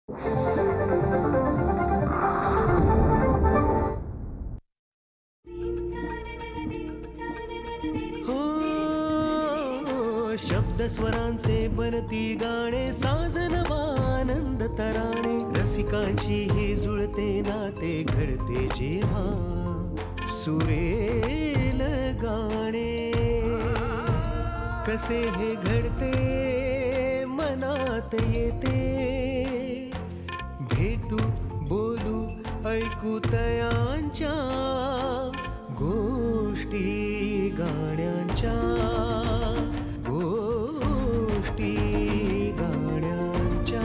शब्द स्वरांचे बनती गाणे, साजनवानंद तराणे, रसिकांशी हे जुळते नाते घडते जेव्हा सुरेल गाणे. कसे हे घडते मनात येते, भेटू बोलू ऐकू तयांच्या गोष्टी गाण्यांच्या, गोष्टी गाण्यांच्या.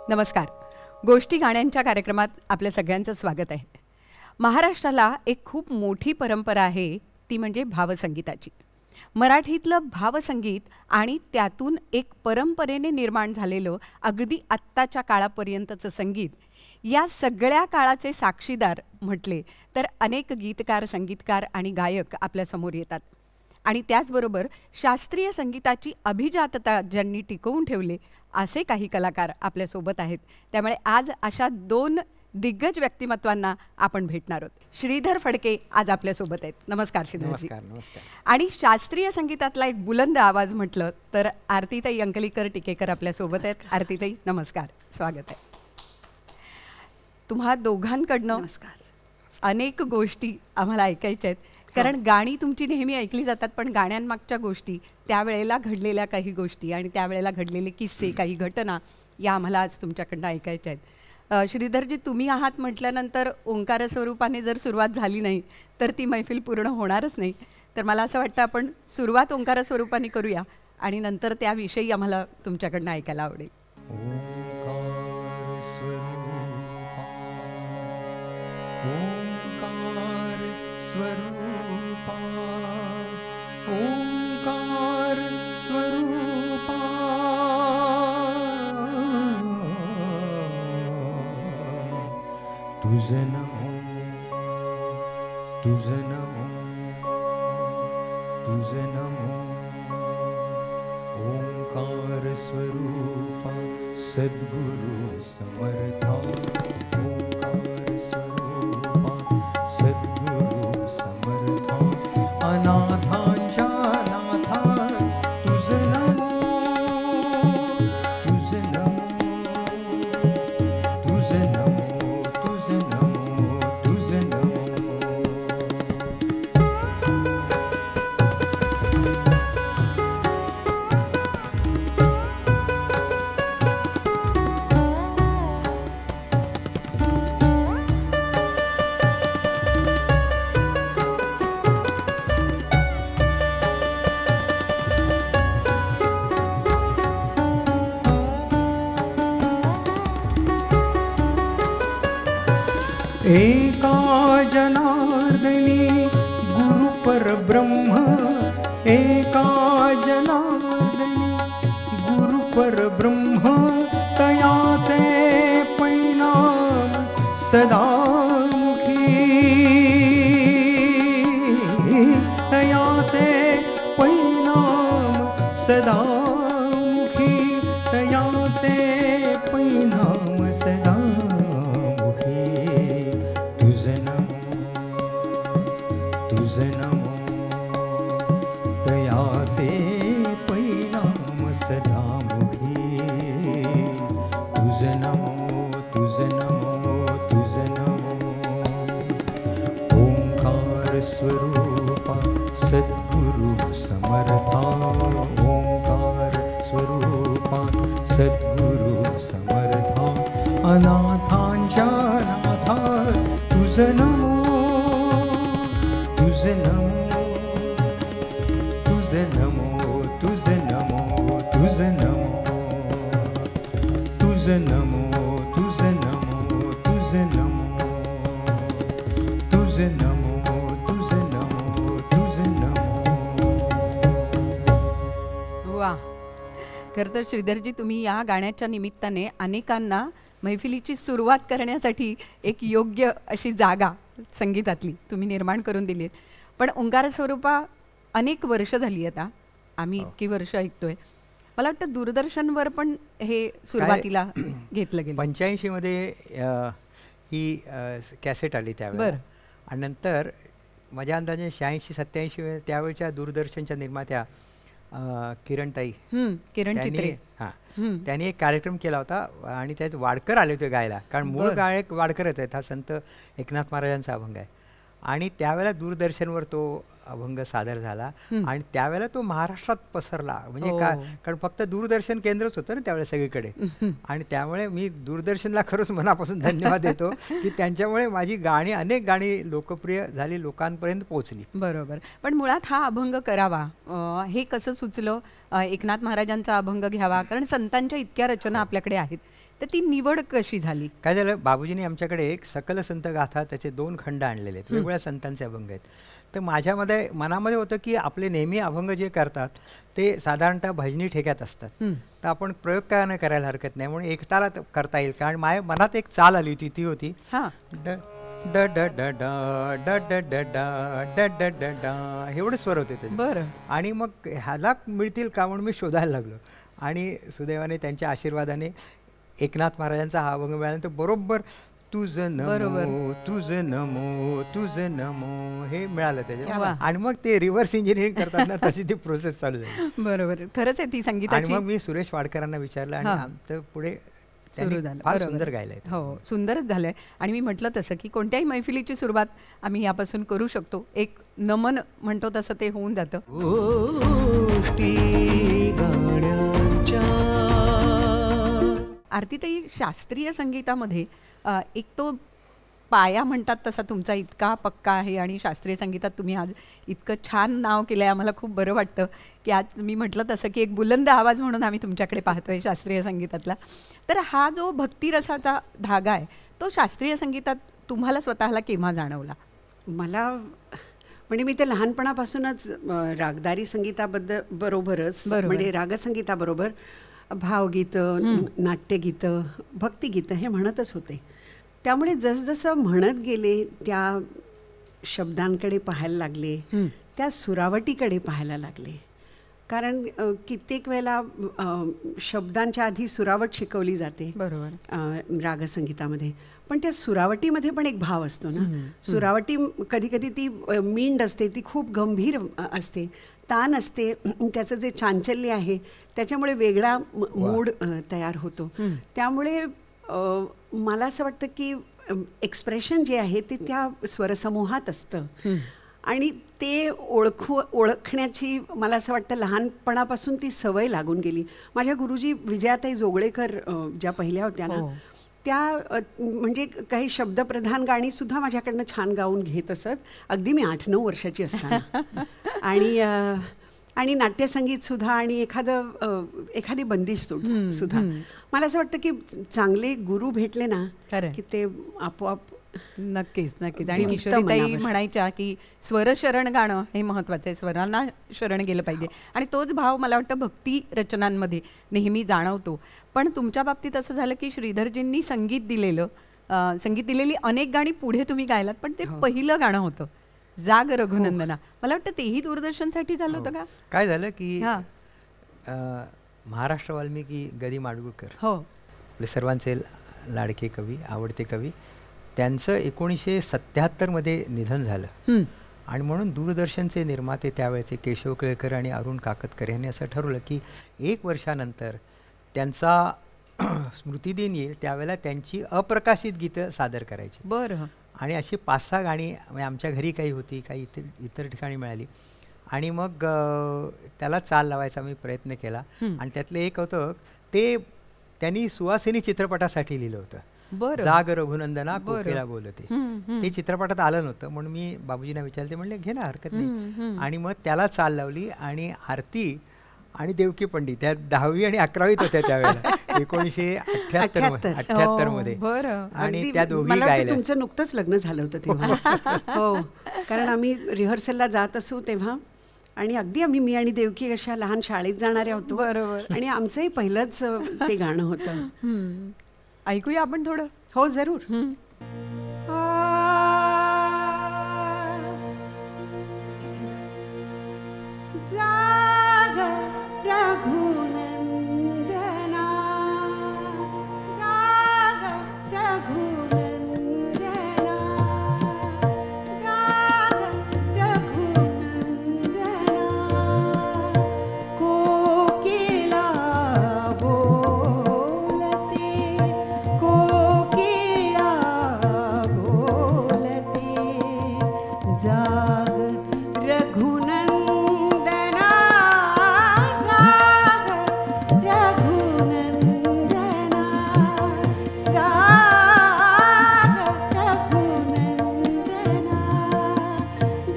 नमस्कार. गोष्टी गाण्यांच्या कार्यक्रमात आपल्या सगळ्यांचं स्वागत आहे. महाराष्ट्राला एक खूप मोठी परंपरा आहे, ती म्हणजे भावसंगीताची. मराठीतलं भावसंगीत आणि त्यातून एक परंपरेने निर्माण झालेलं अगदी आत्ताच्या काळापर्यंतचं संगीत, या सगळ्या काळाचे साक्षीदार म्हटले तर अनेक गीतकार, संगीतकार आणि गायक आपल्यासमोर येतात. आणि त्याचबरोबर शास्त्रीय संगीताची अभिजातता ज्यांनी टिकवून ठेवले असे काही कलाकार आपल्यासोबत आहेत. त्यामुळे आज अशा दोन दिग्गज व्यक्तिमत्वांना आपण भेटणार आहोत. श्रीधर फडके आज आपल्यासोबत आहेत. नमस्कार श्रीधरजी. नमस्कार. आणि शास्त्रीय संगीतातला एक बुलंद आवाज म्हटलं तर आरतीताई अंकलीकर टिकेकर आपल्यासोबत आहेत. आरतीताई नमस्कार, स्वागत आहे. तुम्हा दोघांकडनं अनेक गोष्टी आम्हाला ऐकायच्या आहेत, कारण गाणी तुमची नेहमी ऐकली जातात, पण गाण्यांमागच्या गोष्टी, त्यावेळेला घडलेल्या काही गोष्टी आणि त्यावेळेला घडलेले किस्से, काही घटना, या आम्हाला आज तुमच्याकडनं ऐकायच्या आहेत. श्रीधरजी, तुम्ही आहात म्हटल्यानंतर ओंकार स्वरूपाने जर सुरुवात झाली नाही तर ती मैफिल पूर्ण होणारच नाही. तर मला असं वाटतं आपण सुरुवात ओंकार स्वरूपाने करूया आणि नंतर त्याविषयी आम्हाला तुमच्याकडनं ऐकायला आवडेल. स्वरूपा ओंकार स्वरूपा तुझे नमो तुझे नमो तुझे नमो. ओंकार स्वरूपा सद्गुरु समर्था, ओंकार स्वरूपा सद्गुरु समर्था, अनाथांच्या नाथा तुझे नमो तुझे नमो तुझे नमो तुझे नमो तुझे नमो. एका जनार्दनी गुरु परब्रह्म, एका जनार्दनी गुरु परब्रह्म, तयाचे परिणाम सदामुखी, तयाचे परिणाम सदामुखी, तयाचे परिणाम सदा. तुझे नमो तयाचे परिणाम सदामुखी. तुझे नमो तुझे नमो तुझे नमो. ओंकार स्वरूपा सद्गुरु समर्था, ओंकार स्वरूपा सद्गुरु समर्था, अनाथांच्या नाथा तुझे नमो तुझे नमो तुझे नमो तुझे नमो तुझे नमो तुझे नमो तुझे नमो तुझे नमो तुझे नमो तुझे खरं तर श्रीधरजी, तुम्ही या गाण्याच्या निमित्ताने अनेकांना मैफिलीची सुरुवात करण्यासाठी एक योग्य अशी जागा संगीतातली तुम्ही निर्माण करून दिली आहे. पण ओंकार स्वरूपा अनेक वर्ष झाली आता, आम्ही इतकी वर्ष ऐकतोय. मला वाटतं दूरदर्शनवर पण हे सुरुवातीला घेतलं गेलं. 85 मध्ये ही कॅसेट आली त्यावेळेला. आणि नंतर माझ्या अंदाजे 86-87 त्यावेळच्या दूरदर्शनच्या निर्मात्या किरणताई, किरण चित्रे, त्यांनी एक कार्यक्रम केला होता आणि त्यात वाडकर आले होते गायला, कारण मूळ गायक वाडकरच आहेत. हा संत एकनाथ महाराजांचा अभंग आहे. आणि त्यावेळेला दूरदर्शनवर तो अभंग सादर झाला आणि त्यावेळेला तो महाराष्ट्रात पसरला. म्हणजे कारण फक्त दूरदर्शन केंद्रच होतं ना त्यावेळेला सगळीकडे. आणि त्यामुळे मी दूरदर्शनला खरंच मनापासून धन्यवाद देतो की त्यांच्यामुळे माझी गाणी, अनेक गाणी लोकप्रिय झाली, लोकांपर्यंत पोहोचली. बरोबर. पण मुळात हा अभंग करावा हे कसं सुचलं? एकनाथ महाराजांचा अभंग घ्यावा, कारण संतांच्या इतक्या रचना आपल्याकडे आहेत, तर ती निवड कशी झाली? काय झालं, बाबूजींनी आमच्याकडे एक सकल संत गाथा त्याचे 2 खंड आणलेले आहेत, वेगवेगळ्या संतांचे अभंग आहेत. तर माझ्यामध्ये मनामध्ये होतं की आपले नेहमी अभंग जे करतात ते साधारणतः भजनी ठेक्यात असतात, तर आपण प्रयोग काय नाही करायला हरकत नाही, म्हणून एकताला करता येईल. कारण माझ्या मनात एक चाल आली होती, ती होती ड ड ड ड ड ड ड ड ड ड ड, एवढे स्वर होते ते. बरं. आणि मग ह्याला मिळतील का म्हणून मी शोधायला लागलो. आणि सुदैवाने त्यांच्या आशीर्वादाने एकनाथ महाराजांचा हा अभंग मिळाल्यानंतर बरोबर तुझं नमो तुझं नमो तुझं नमो हे मिळालं त्याच्यात. आणि मग ते रिव्हर्स इंजिनिअरिंग करताना तशी ती प्रोसेस चालू झाली. बरोबर, खरंच आहे ती संगीताची. आणि मग मी सुरेश वाडकरांना विचारलं आणि आमचं पुढे फार सुंदर गायलंय. हो, सुंदरच झालंय. आणि मी म्हटलं तसं की कोणत्याही मैफिलीची सुरुवात आम्ही यापासून करू शकतो, एक नमन म्हणतो तसं ते होऊन जातं. आरतीताई, शास्त्रीय संगीतामध्ये एक तो पाया म्हणतात तसा तुमचा इतका पक्का आहे आणि शास्त्रीय संगीतात तुम्ही आज इतकं छान नाव केलं आहे. आम्हाला खूप बरं वाटतं की आज मी म्हटलं तसं की एक बुलंद आवाज म्हणून आम्ही तुमच्याकडे पाहतोय शास्त्रीय संगीतातला. तर हा जो भक्तिरसाचा धागा आहे तो शास्त्रीय संगीतात तुम्हाला स्वतःला केव्हा जाणवला? मला म्हणजे मी ते लहानपणापासूनच रागदारी संगीताबद्दल बरोबरच म्हणजे रागसंगीताबरोबर भावगीतं, नाट्यगीतं, भक्तिगीतं हे म्हणतच होते. त्यामुळे जसजसं म्हणत गेले त्या शब्दांकडे पाहायला लागले, त्या सुरावटीकडे पाहायला लागले. कारण कित्येक वेळेला शब्दांच्या आधी सुरावट शिकवली जाते रागसंगीतामध्ये, पण त्या सुरावटीमध्ये पण एक भाव असतो ना. सुरावटी कधी कधी ती मींड असते, ती खूप गंभीर असते, तान असते, त्याचं जे चांचल्य आहे त्याच्यामुळे वेगळा मूड तयार होतो. त्यामुळे मला असं वाटतं की एक्सप्रेशन जे आहे ते त्या स्वरसमूहात असतं आणि ते ओळखण्याची मला असं वाटतं लहानपणापासून ती सवय लागून गेली. माझ्या गुरुजी विजयाताई जोगळेकर ज्या पहिल्या होत्या ना, त्या म्हणजे काही शब्दप्रधान गाणीसुद्धा माझ्याकडनं छान गाऊन घेत असत, अगदी मी 8-9 वर्षाची असताना. आणि नाट्यसंगीतसुद्धा आणि एखादी बंदिश सुद्धा. मला असं वाटतं की चांगले गुरु भेटले ना की ते आपोआप. नक्कीच नक्कीच. आणि किशोरीताई म्हणायच्या की स्वरशरण गाणं हे महत्त्वाचं आहे, स्वरांना शरण गेलं पाहिजे. आणि तोच भाव मला वाटतं भक्ती रचनांमध्ये नेहमी जाणवतो. पण तुमच्या बाबतीत असं झालं की श्रीधरजींनी संगीत दिलेली अनेक गाणी पुढे तुम्ही गायलात, पण ते पहिलं गाणं होतं जाग रघुनंदना. मला वाटतं तेही दूरदर्शनसाठी झालं होतं का? काय झालं की महाराष्ट्र वाल्मिकी गदी माडगुळकर, आपले सर्वांचे लाडके कवी, आवडते कवी, त्यांचं 1977 मध्ये निधन झालं. आणि म्हणून दूरदर्शनचे निर्माते त्यावेळेचे केशव केळकर आणि अरुण काकतकर यांनी असं ठरवलं की 1 वर्षानंतर त्यांचा स्मृतिदिन येईल त्यावेळेला त्यांची अप्रकाशित गीतं सादर करायची. बरं. आणि अशी 5-6 गाणी आमच्या घरी काही होती, काही इतर ठिकाणी मिळाली. आणि मग त्याला चाल लावायचा मी प्रयत्न केला. आणि त्यातलं एक होतं ते त्यांनी सुवासिनी चित्रपटासाठी लिहिलं होतं, जाग रघुनंदना कोकिला बोलते. ते चित्रपटात आलं नव्हतं म्हणून मी बाबूजींना विचारले, म्हणले घे ना, हरकत नाही. आणि मग त्याला चाल लावली आणि आरती आणि देवकी पंडित त्या 10वी आणि 11वीत होत्या त्यावेळेला 1978 मध्ये. आणि त्या दोघी गायल्या. तुमचं नुकतंच लग्न झालं होतं तेव्हा. हो, कारण आम्ही रिहर्सलला जात असू तेव्हा आणि अगदी मी आणि देवकी अशा लहान शाळेत जाणाऱ्या होतो. बरोबर. आणि आमचंही पहिलंच ते गाणं होतं. ऐकूया आपण थोडं. हो जरूर. जाग रघुनंदना, जाग रघुनंदना, जाग रघुनंदना, कोकिला बोलते, कोकिला बोलते, जाग रघुनंदना, जाग रघुनंदना, जाग रघुनंदना,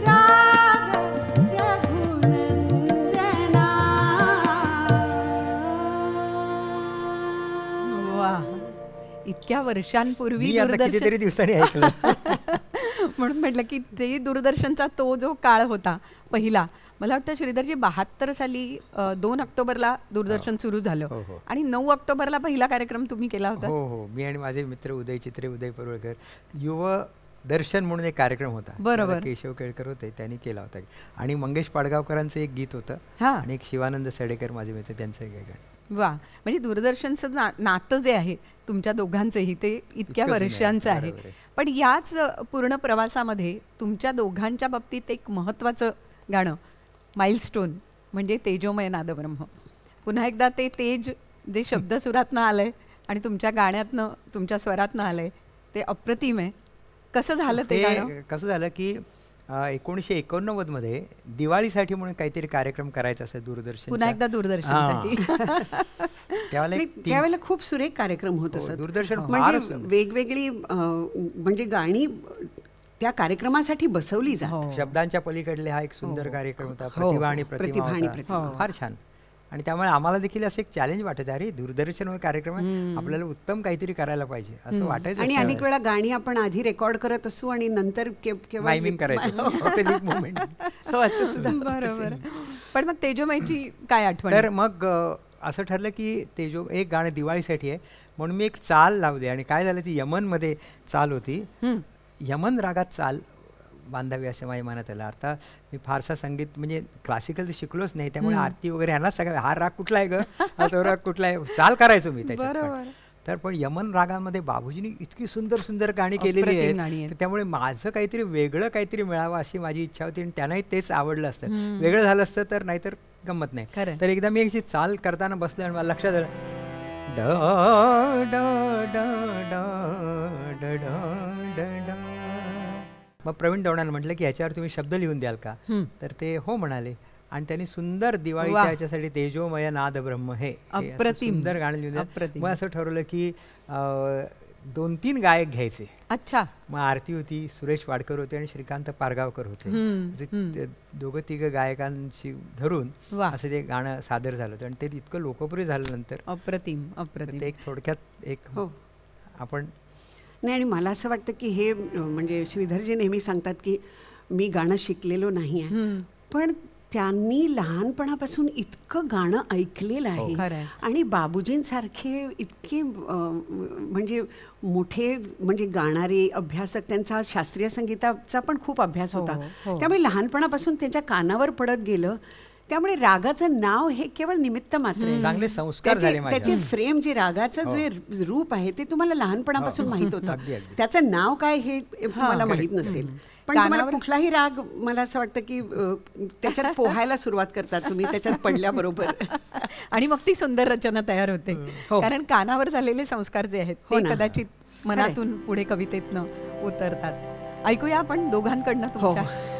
जाग रघुनंदना. वा, इतक्या वर्षांपूर्वी मी आता कितीतरी दिवसांनी ऐकलं. म्हणून म्हटलं की ते दूरदर्शनचा तो जो काळ होता पहिला, मला वाटतं श्रीधरजी 72 साली 2 ऑक्टोबरला दूरदर्शन सुरू झालं हो, हो. आणि 9 ऑक्टोबरला पहिला कार्यक्रम तुम्ही केला होता. हो हो, मी आणि माझे मित्र उदय चित्रे, उदय परुळकर, युव दर्शन म्हणून एक कार्यक्रम होता. बरोबर. मला केशव केळकर होते, त्यांनी केला होता. आणि मंगेश पाडगावकरांचं एक गीत होतं हा. आणि एक शिवानंद सडेकर माझे मित्र, त्यांचं एक गाणं. वा, म्हणजे दूरदर्शनचं नातं जे आहे तुमच्या दोघांचंही ते इतक्या इतकं जुनं आहे. वर्षांचं आहे. बरोबर आहे. पण याच पूर्ण प्रवासामध्ये तुमच्या दोघांच्या बाबतीत एक महत्त्वाचं गाणं, माइलस्टोन, म्हणजे तेजोमय नादब्रह्म. पुन्हा एकदा ते तेज जे शब्दसुरातनं आलंय आणि तुमच्या गाण्यातनं, तुमच्या स्वरातनं आलंय, ते अप्रतिम आहे. कसं झालं ते गाणं? कसं झालं की 1989 मध्ये दिवाळीसाठी म्हणून काहीतरी कार्यक्रम करायचा असं दूरदर्शन. पुन्हा एकदा दूरदर्शनसाठी. त्यावेळेला खूप सुरेख कार्यक्रम होत असत. दूरदर्शन म्हणजे वेगवेगळी म्हणजे गाणी त्या कार्यक्रमासाठी बसवली जात. शब्दांच्या पलीकडले हा एक सुंदर कार्यक्रम होता, प्रतिभा आणि प्रतिमा होता. फार छान. आणि त्यामुळे आम्हाला देखील असं एक चॅलेंज वाटायचं, अरे दूरदर्शनवर कार्यक्रम आहे, आपल्याला उत्तम काहीतरी करायला पाहिजे असं वाटायचं. आणि अनेक वेळा गाणी आपण आधी रेकॉर्ड करत असू आणि नंतर मायमिंग करायचं. बरोबर. पण मग तेजोमयची काय आठवण? तर मग असं ठरलं की तेजो एक गाणं दिवाळीसाठी आहे म्हणून मी एक चाल लावली. आणि काय झालं, ती यमनमध्ये चाल होती. यमन रागात चाल बांधावी असं माझ्या मनात आलं. आता मी फारसा संगीत म्हणजे क्लासिकल तर शिकलोच नाही, त्यामुळे आरती वगैरे ह्याला सगळं, हा राग कुठला आहे ग, हा तो राग कुठला आहे, चाल करायचो मी त्याच्यात. तर पण यमन रागामध्ये बाबूजींनी इतकी सुंदर सुंदर गाणी केलेली आहेत, तर त्यामुळे माझं काहीतरी वेगळं काहीतरी मिळावं अशी माझी इच्छा होती. आणि त्यांनाही तेच आवडलं असतं. वेगळं झालं असतं तर नाहीतर गंमत नाही. तर एकदा मी अशी चाल करताना बसलो आणि मला लक्षात आलं, ड ड ड ड ड ड ड. मग प्रवीण दवणानं म्हटलं की ह्याच्यावर तुम्ही शब्द लिहून द्याल का? तर ते हो म्हणाले. आणि त्यांनी सुंदर दिवाळीच्या ह्याच्यासाठी तेजोमय नाद ब्रह्म हे सुंदर गाणं लिहून द्या. मग असं ठरवलं की 2-3 गायक घ्यायचे. अच्छा. मग आरती होती, सुरेश वाडकर होते आणि श्रीकांत पारगावकर होते. 2-3 गायकांशी धरून असं ते गाणं सादर झालं होतं. आणि ते इतकं लोकप्रिय झालं नंतर. अप्रतिम अप्रतिम. ते एक थोडक्यात एक आपण नाही. आणि मला असं वाटतं की हे म्हणजे श्रीधरजी नेहमी सांगतात की मी गाणं शिकलेलो नाही आहे, पण त्यांनी लहानपणापासून इतकं गाणं ऐकलेलं आहे. आणि बाबूजींसारखे इतके म्हणजे मोठे म्हणजे गाणारे अभ्यासक, त्यांचा शास्त्रीय संगीताचा पण खूप अभ्यास होता. त्यामुळे लहानपणापासून त्यांच्या कानावर पडत गेलं. त्यामुळे रागाचं नाव हे केवळ निमित्त मात्र आहे. चांगले संस्कार झाले. त्याचे फ्रेम, जे रागाचं जे रूप आहे ते तुम्हाला लहानपणापासून माहित होतं. त्याचं नाव काय हे तुम्हाला माहित नसेल, पण तुम्हाला कुठलाही राग, मला असं वाटतं की त्याच्यात पोहायला सुरुवात करतात तुम्ही त्याच्यात पडल्याबरोबर. आणि मग ती सुंदर रचना तयार होते. कारण कानावर झालेले संस्कार जे आहेत ते कदाचित मनातून पुढे कवितेतनं उतरतात. ऐकूया आपण दोघांकडनं तुमच्या.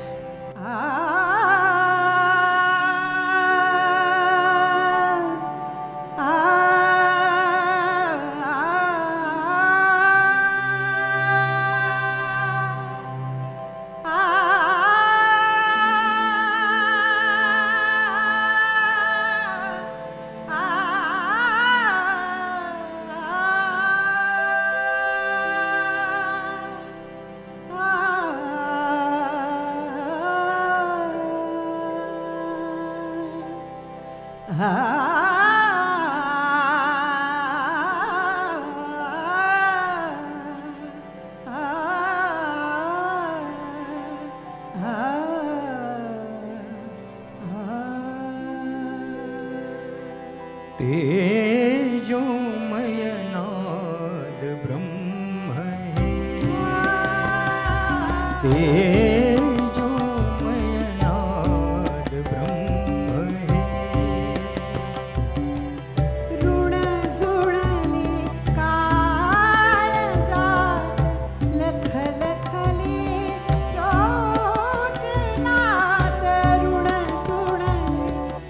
तेजोमय नाद ब्रह्म है, तेजोमय नाद ब्रह्म है। ऋण जुळले काळजात, लख लखले लोचनात. ऋण जुळले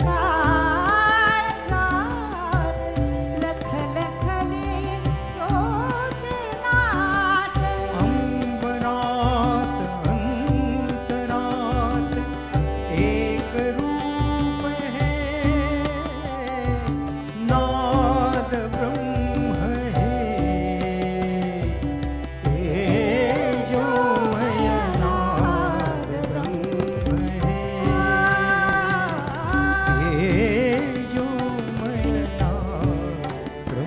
काळजात, लख लखले लोचनात. अंबरात अंतरात एक रूप है, नाद ब्रह्म है, तेजोमय नाद ब्रह्म है, तेजोमय नाद ब्रह्म है।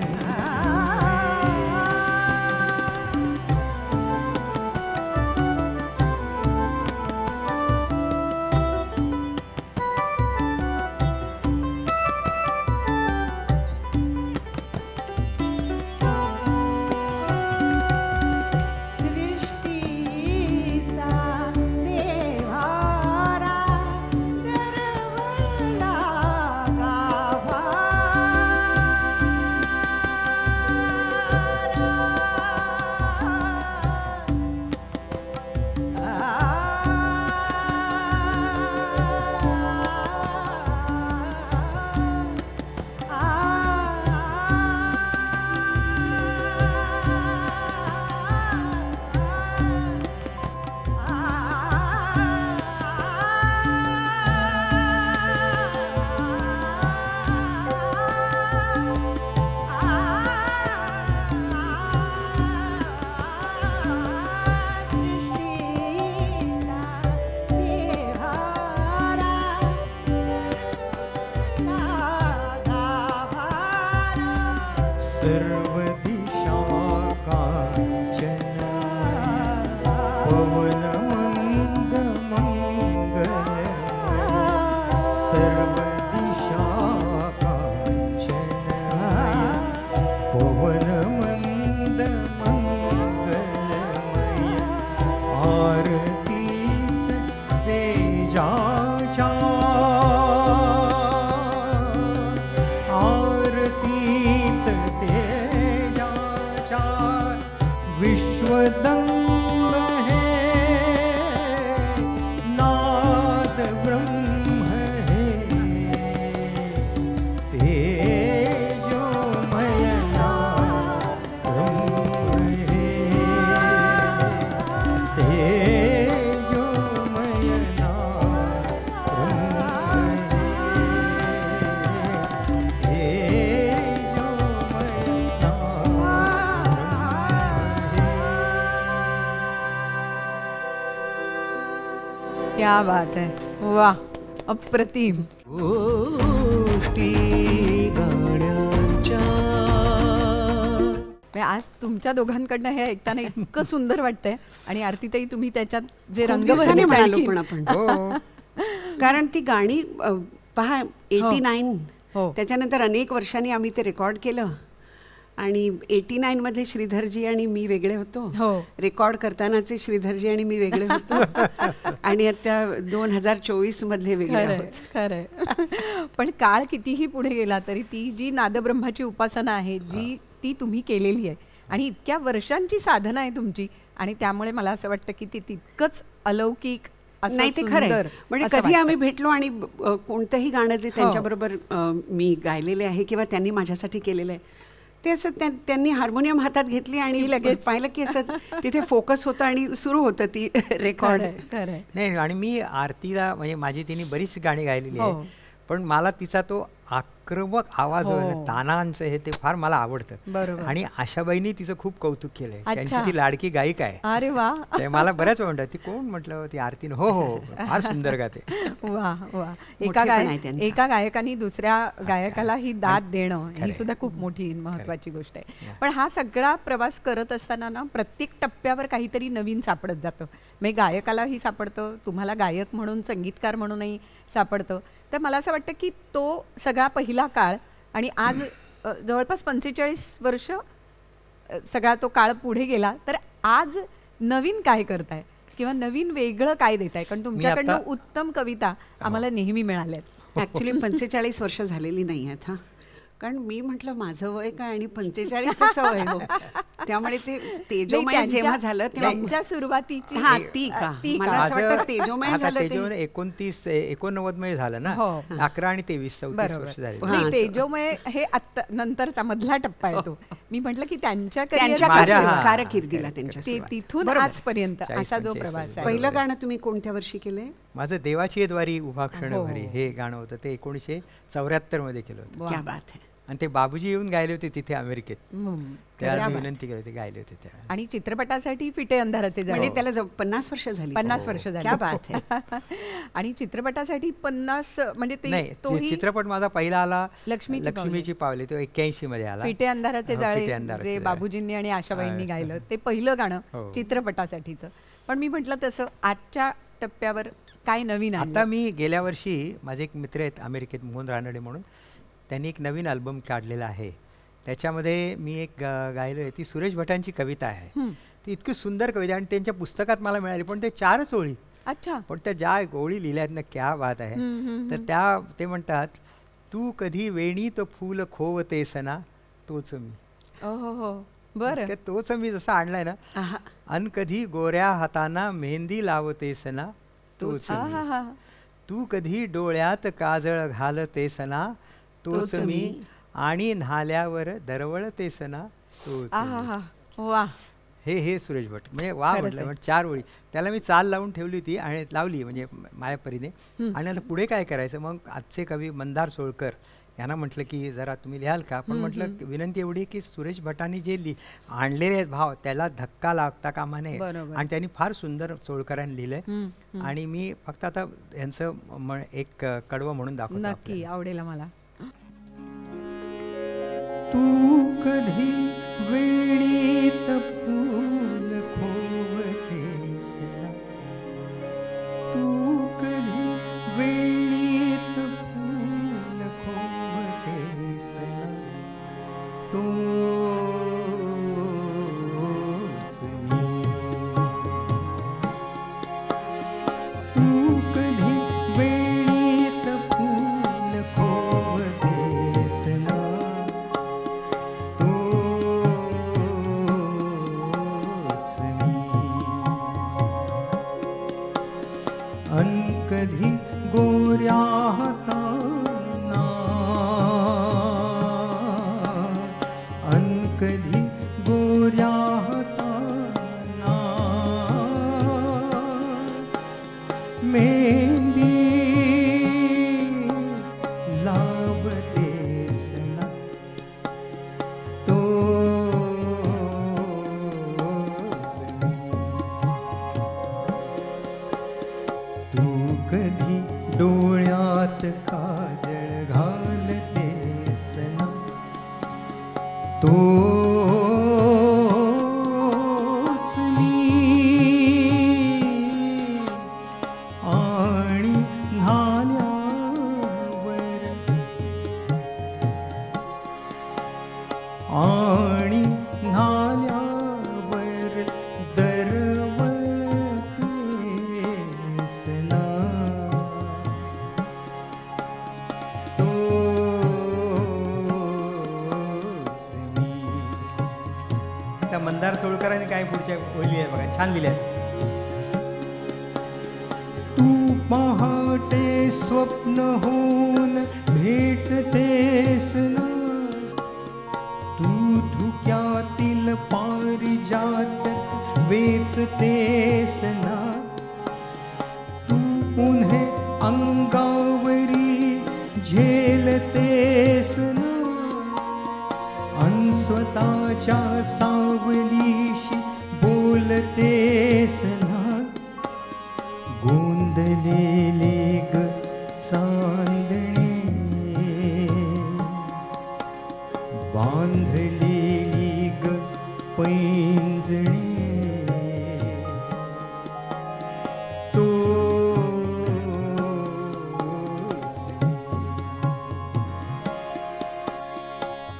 सृष्टीचा देव्हारा दरवळला सर्व दिशा कांचन पवन मंद मंगलमय, सर्व दिशा कांचन पवन मंद मंगलमय, आरती तेजाच्या, आरतीत तेजाच्या, विश्वदंग है, नाद ब्रह्म है, तेजोमय नाद ब्रह्म है, तेजोमय नाद ब्रह्म है, तेजोमय नाद क्या बात है, वा, अप्रतिम. गोष्टी गाण्यांच्या. म्हणजे आज तुमच्या दोघांकडनं हे ऐकताना इतकं सुंदर वाटतंय. आणि आरतीताई, तुम्ही त्याच्यात जे खूप रंग दिवसांनी भरले म्हणालो आणखी. पण आपण. हो कारण ती गाणी पहा 89 हो. त्याच्यानंतर अनेक वर्षांनी आम्ही ते रेकॉर्ड केलं. आणि 89 मध्ये श्रीधरजी आणि मी वेगळे होतो. हो. रेकॉर्ड करतानाचे श्रीधरजी आणि मी वेगळे होतो. आणि आता 2024 मधले वेगळे खरंय आहोत. खरंय. पण काळ कितीही पुढे गेला तरी ती जी नादब्रह्माची उपासना आहे, जी ती तुम्ही केलेली आहे आणि इतक्या वर्षांची साधना आहे तुमची. आणि त्यामुळे मला असं वाटतं की ती तितकंच अलौकिक असं नाही ते खरं सुंदर आहे. म्हणजे असं कधी वाटतं. आम्ही भेटलो आणि कोणतंही गाणं जे त्यांच्याबरोबर मी गायलेले आहे किंवा त्यांनी माझ्यासाठी केलेलं आहे, ते असं त्यांनी हार्मोनियम हातात घेतली आणि लगेच पाहिलं की असं तिथे फोकस होतं आणि सुरू होतं ती रेकॉर्ड. खरंय. नाही. आणि मी आरतीला म्हणजे माझी तिने बरीच गाणी गायलेली हो. आहे, पण मला तिचा तो आक्रमक आवाज हो. तानांचं हे ते फार मला आवडतं. बरोबर. आणि आशाबाईंनी तिचं खूप कौतुक केलंय. अच्छा. त्यांची ती लाडकी गायिका आहे. अरे वा. ते मला बऱ्याच वेळा म्हणतात ती कोण म्हटलं ती आरतीन. हो हो फार सुंदर गाते. वा वा. मोठेपण आहे त्यांचं. एका गायकाने दुसऱ्या गायकाला ही दाद आणि- देणं ही खरंय. सुद्धा खूप मोठी महत्वाची गोष्ट आहे. Yeah. पण हा सगळा प्रवास करत असताना ना प्रत्येक टप्प्यावर काहीतरी नवीन सापडत जातं. म्हणजे गायकालाही सापडतं, तुम्हाला गायक म्हणून संगीतकार म्हणूनही सापडतं. तर मला असं वाटतं की तो सगळा पहिला काळ आणि आज जवळपास 45 वर्ष सगळा तो काळ पुढे गेला. तर आज नवीन काय करताय किंवा नवीन वेगळं काय देताय? कारण तुमच्याकडनं आता- उत्तम कविता आम्हाला नेहमी मिळाल्यात. ऍक्च्युली 45 वर्ष झालेली नाही आहेत. हा, कारण मी म्हटलं माझं वय काय आणि 45 कसं वय हो. त्यामुळे ते तेजोमय नाही, जेव्हा त्यांच्या- झालं तेव्हा त्यांच्या सुरुवातीची हा, ती का? ती मला का? असं वाटतं तेजोमय आता झालं ते. 89 मध्ये झालं ना. हो. 11 आणि 23 34 वर्ष बरोबर. झाली. हा. नाही, तेजोमय हे आत्ता नंतरचा मधला टप्पा आहे तो. मी म्हटलं की त्यांच्या त्यांच्या career माझ्या- मध्ये हा. कारकिर्दीला त्यांच्या ते सुरुवात. तिथून बरोबर. आजपर्यंत 40, असा जो 45 प्रवास आहे. पहिलं गाणं तुम्ही कोणत्या वर्षी केलंय? माझं देवाची द्वारी उभा क्षण हो. भरी हे गाणं होतं. ते 1974 मध्ये केलं होतं. वा. क्या बात है. आणि ते बाबूजी येऊन गायले होते तिथे अमेरिकेत. त्याला क्या मी बात. विनंती केली होती, गायले होते त्या. आणि चित्रपटासाठी फिटे अंधाराचे म्हणजे जाळे. त्याला 50 वर्ष झाली. 50 वर्ष झाली. क्या बात है. आणि चित्रपटासाठी 50 म्हणजे नाही ते तोही चित्रपट माझा पहिला आला लक्ष्मीची पावले तो 81 मध्ये आला. फिटे अंधाराचे हो, जाळे फिटे अंधाराचे जे जाळे. बाबूजींनी आणि आशाबाईंनी हा. गायलं ते पहिलं गाणं हो. चित्रपटासाठीचं. पण मी म्हटलं तसं आजच्या टप्प्यावर काय नवीन आता आणलं? मी गेल्या वर्षी माझे एक मित्र आहेत अमेरिकेत मोहन रानडे म्हणून, त्यांनी एक नवीन अल्बम काढलेला आहे. त्याच्यामध्ये मी एक गायलो आहे. ती सुरेश भटांची कविता आहे. हं. ती इतकी सुंदर कविता आणि त्यांच्या पुस्तकात मला मिळाली. पण ते 4च ओळी, अच्छा. पण त्या ज्या ओळी लिहिल्या आहेत ना क्या बात आहे. तर ते म्हणतात, तू कधी वेणीत फूल खोवतेसना तोच मी. हो बरं. त्या तोच मी जसा आणलाय ना. आहा. अन कधी गोऱ्या हाताना मेहंदी लावतेसना तोच मी. आहाहा. तू कधी डोळ्यात काजळ घालतेसना तोच मी. आणि न्हाल्यावर दरवळतेसना तोच मी. आहाहा. वा. हे सुरेश भट म्हणजे वा खरंच म्हटलं. आहे. म्हणजे 4 ओळी त्याला मी चाल लावून ठेवली होती आणि लावली म्हणजे माझ्या परीने. आणि आता पुढे काय करायचं. मग आजचे कवी मंदार सोळकर यांना म्हटलं की जरा तुम्ही लिहाल का. पण म्हटलं विनंती एवढी की सुरेश भटांनी जे आणलेले आहेत भाव त्याला धक्का लागता कामा नये. बरोबर. आणि त्यांनी फार सुंदर सोळकरांनी लिहिलंय. आणि मी फक्त आता यांचं एक कडवं म्हणून दाखवतो नक्की आपल्याला. आवडेल मला. तू कधी वेणीत फूल खोवतेस ना, तू कधी वेणीत फूल खोवतेस ना, तोच मी. तू कधी वेणीत फूल खोवतेस ना, तोच मी. अन कधी गोऱ्या हाताना, अन कधी गोऱ्या हाताना मेहंदी लावतेस ना, तोच मी. तू कधी डोळ्यात काजळ घालतेस ना, तोच मी. आणि न्हाल्यावर, आणि न्हाल्यावर दरवळतेस ना, तोच मी. त्या मंदार सोळकरांनी काय पुढच्या ओळी आहे बघा छान लिहिल्या. तू पहाटे स्वप्न होऊन भेटतेस ना, तू धुक्यातील पारिजातक वेचतेस ना, तू उन्हे अंगावरी झेलते स्वतःच्या सावलीशी बोलतेस ना, गोंदलेले ग चांदणे, बांधलेली ग पैंजणे,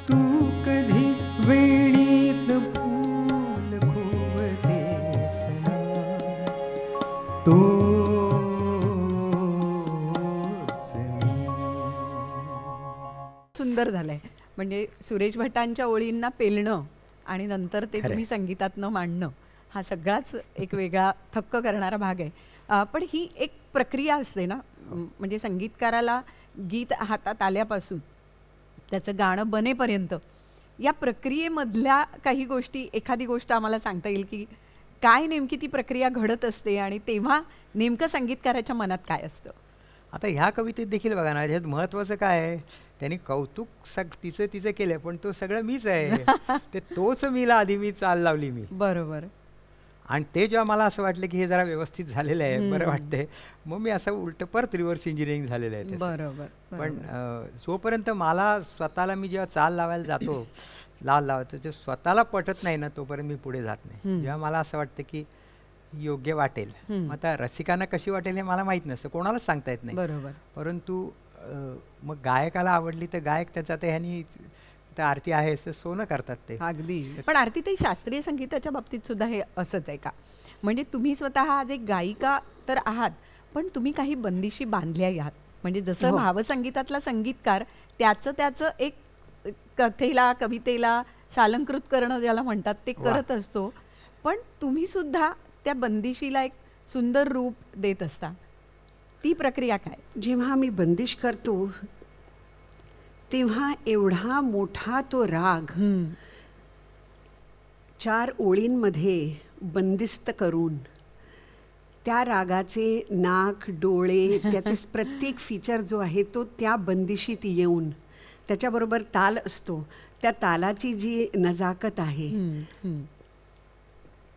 तू कधी वेळीत फूल खोवतेस ना, तोच मी. सुंदर झालंय. म्हणजे सुरेश भटांच्या ओळींना पेलणं आणि नंतर ते खरंय. तुम्ही संगीतातनं मांडणं हा सगळाच एक वेगळा थक्क करणारा भाग आहे. पण ही एक प्रक्रिया असते ना, म्हणजे संगीतकाराला गीत हातात आल्यापासून त्याचं गाणं बनेपर्यंत या प्रक्रियेमधल्या काही गोष्टी, एखादी गोष्ट आम्हाला सांगता येईल की काय नेमकी ती प्रक्रिया घडत असते आणि तेव्हा नेमकं संगीतकाराच्या मनात काय असतं? आता ह्या कवितेत देखील बघा ना, ह्याच्यात महत्त्वाचं काय आहे, त्यांनी कौतुक तिचं केलं, पण तो सगळं मीच आहे. ते तोच मीला आधी मी चाल लावली मी. बरोबर. आणि ते जेव्हा मला असं वाटलं की हे जरा व्यवस्थित झालेलं आहे, बरं वाटतंय, मग मी असं उलटं परत रिव्हर्स इंजिनिअरिंग झालेलं आहे त्याचं. बरोबर. पण जोपर्यंत मला स्वतःला मी जेव्हा चाल लावायला जातो, लावतो जे स्वतःला पटत नाही ना, तोपर्यंत मी पुढे जात नाही. जेव्हा मला असं वाटतं की योग्य वाटेल, मग आता रसिकांना कशी वाटेल हे मला माहीत नसतं, कोणालाच सांगता येत नाही. बरोबर. परंतु मग गायकाला आवडली तर गायक त्याचा ते ह्यानी तर आरती आहे असं सोनं करतात ते. अगदी. पण आरती ताई, शास्त्रीय संगीताच्या बाबतीत सुद्धा हे असंच आहे का? म्हणजे तुम्ही स्वतः आज एक गायिका तर आहात, पण तुम्ही काही बंदिशी बांधल्या आहात. म्हणजे जसं भावसंगीतातला संगीतकार त्याचं एक कथेला, कवितेला सालंकृत करणं ज्याला म्हणतात ते करत असतो, पण तुम्ही सुद्धा त्या बंदिशीला एक सुंदर रूप देत असता. ती प्रक्रिया काय? जेव्हा आम्ही बंदिश करतो तेव्हा एवढा मोठा तो राग 4 ओळींमध्ये बंदिस्त करून त्या रागाचे नाक, डोळे, त्याचे प्रत्येक फीचर जो आहे तो त्या बंदिशीत येऊन त्याच्याबरोबर ताल असतो, त्या तालाची जी नजाकत आहे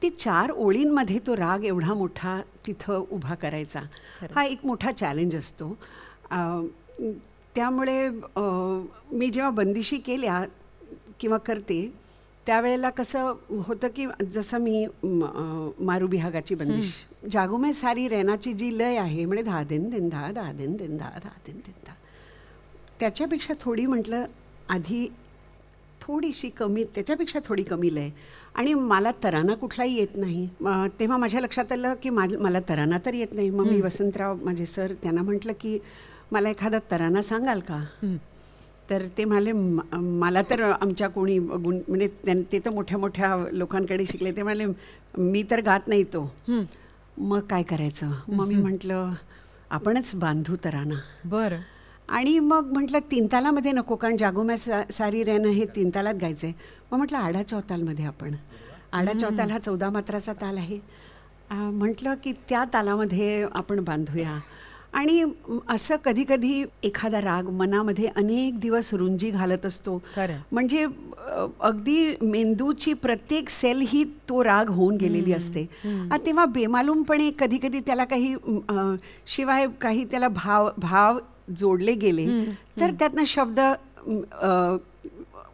ती 4 ओळींमध्ये तो राग एवढा मोठा तिथं उभा करायचा हा एक मोठा चॅलेंज असतो. त्यामुळे मी जेव्हा बंदिशी केल्या किंवा करते त्यावेळेला कसं होतं की जसं मी मारू बिहागाची बंदिश, जागुमे सारी रैनाची जी लय आहे म्हणजे धा दिन दिन धा, धा दिन दिन धा, धा दिन दिन धा, त्याच्यापेक्षा थोडी म्हटलं आधी थोडीशी कमी, त्याच्यापेक्षा थोडी कमी लय, आणि मला तराना कुठलाही येत नाही. तेव्हा माझ्या लक्षात आलं की मला तराना तर येत नाही. मग मी वसंतराव माझे सर त्यांना म्हटलं की मला एखादा तराना सांगाल का? तर ते म्हणाले मला तर आमच्या कोणी म्हणजे ते तर मोठ्या मोठ्या लोकांकडे शिकले, ते म्हणाले मी तर गात नाही तो. मग काय करायचं? मग मी म्हटलं आपणच बांधू तराना. बरं. आणि मग म्हटलं 3 तालामध्ये नको, कारण जागोम्या सारी रेनं हे 3 तालात गायचं आहे. मग म्हटलं आडा चौतालमध्ये आपण, आडा चौताल हा 14 मात्राचा ताल आहे, म्हटलं की त्या तालामध्ये आपण बांधूया. आणि असं कधी कधी एखादा राग मनामध्ये अनेक दिवस रुंजी घालत असतो, म्हणजे अगदी मेंदूची प्रत्येक सेल ही तो राग होऊन गेलेली असते. तेव्हा बेमालूमपणे कधी कधी त्याला काही शिवाय काही त्याला भाव जोडले गेले तर त्यातनं शब्द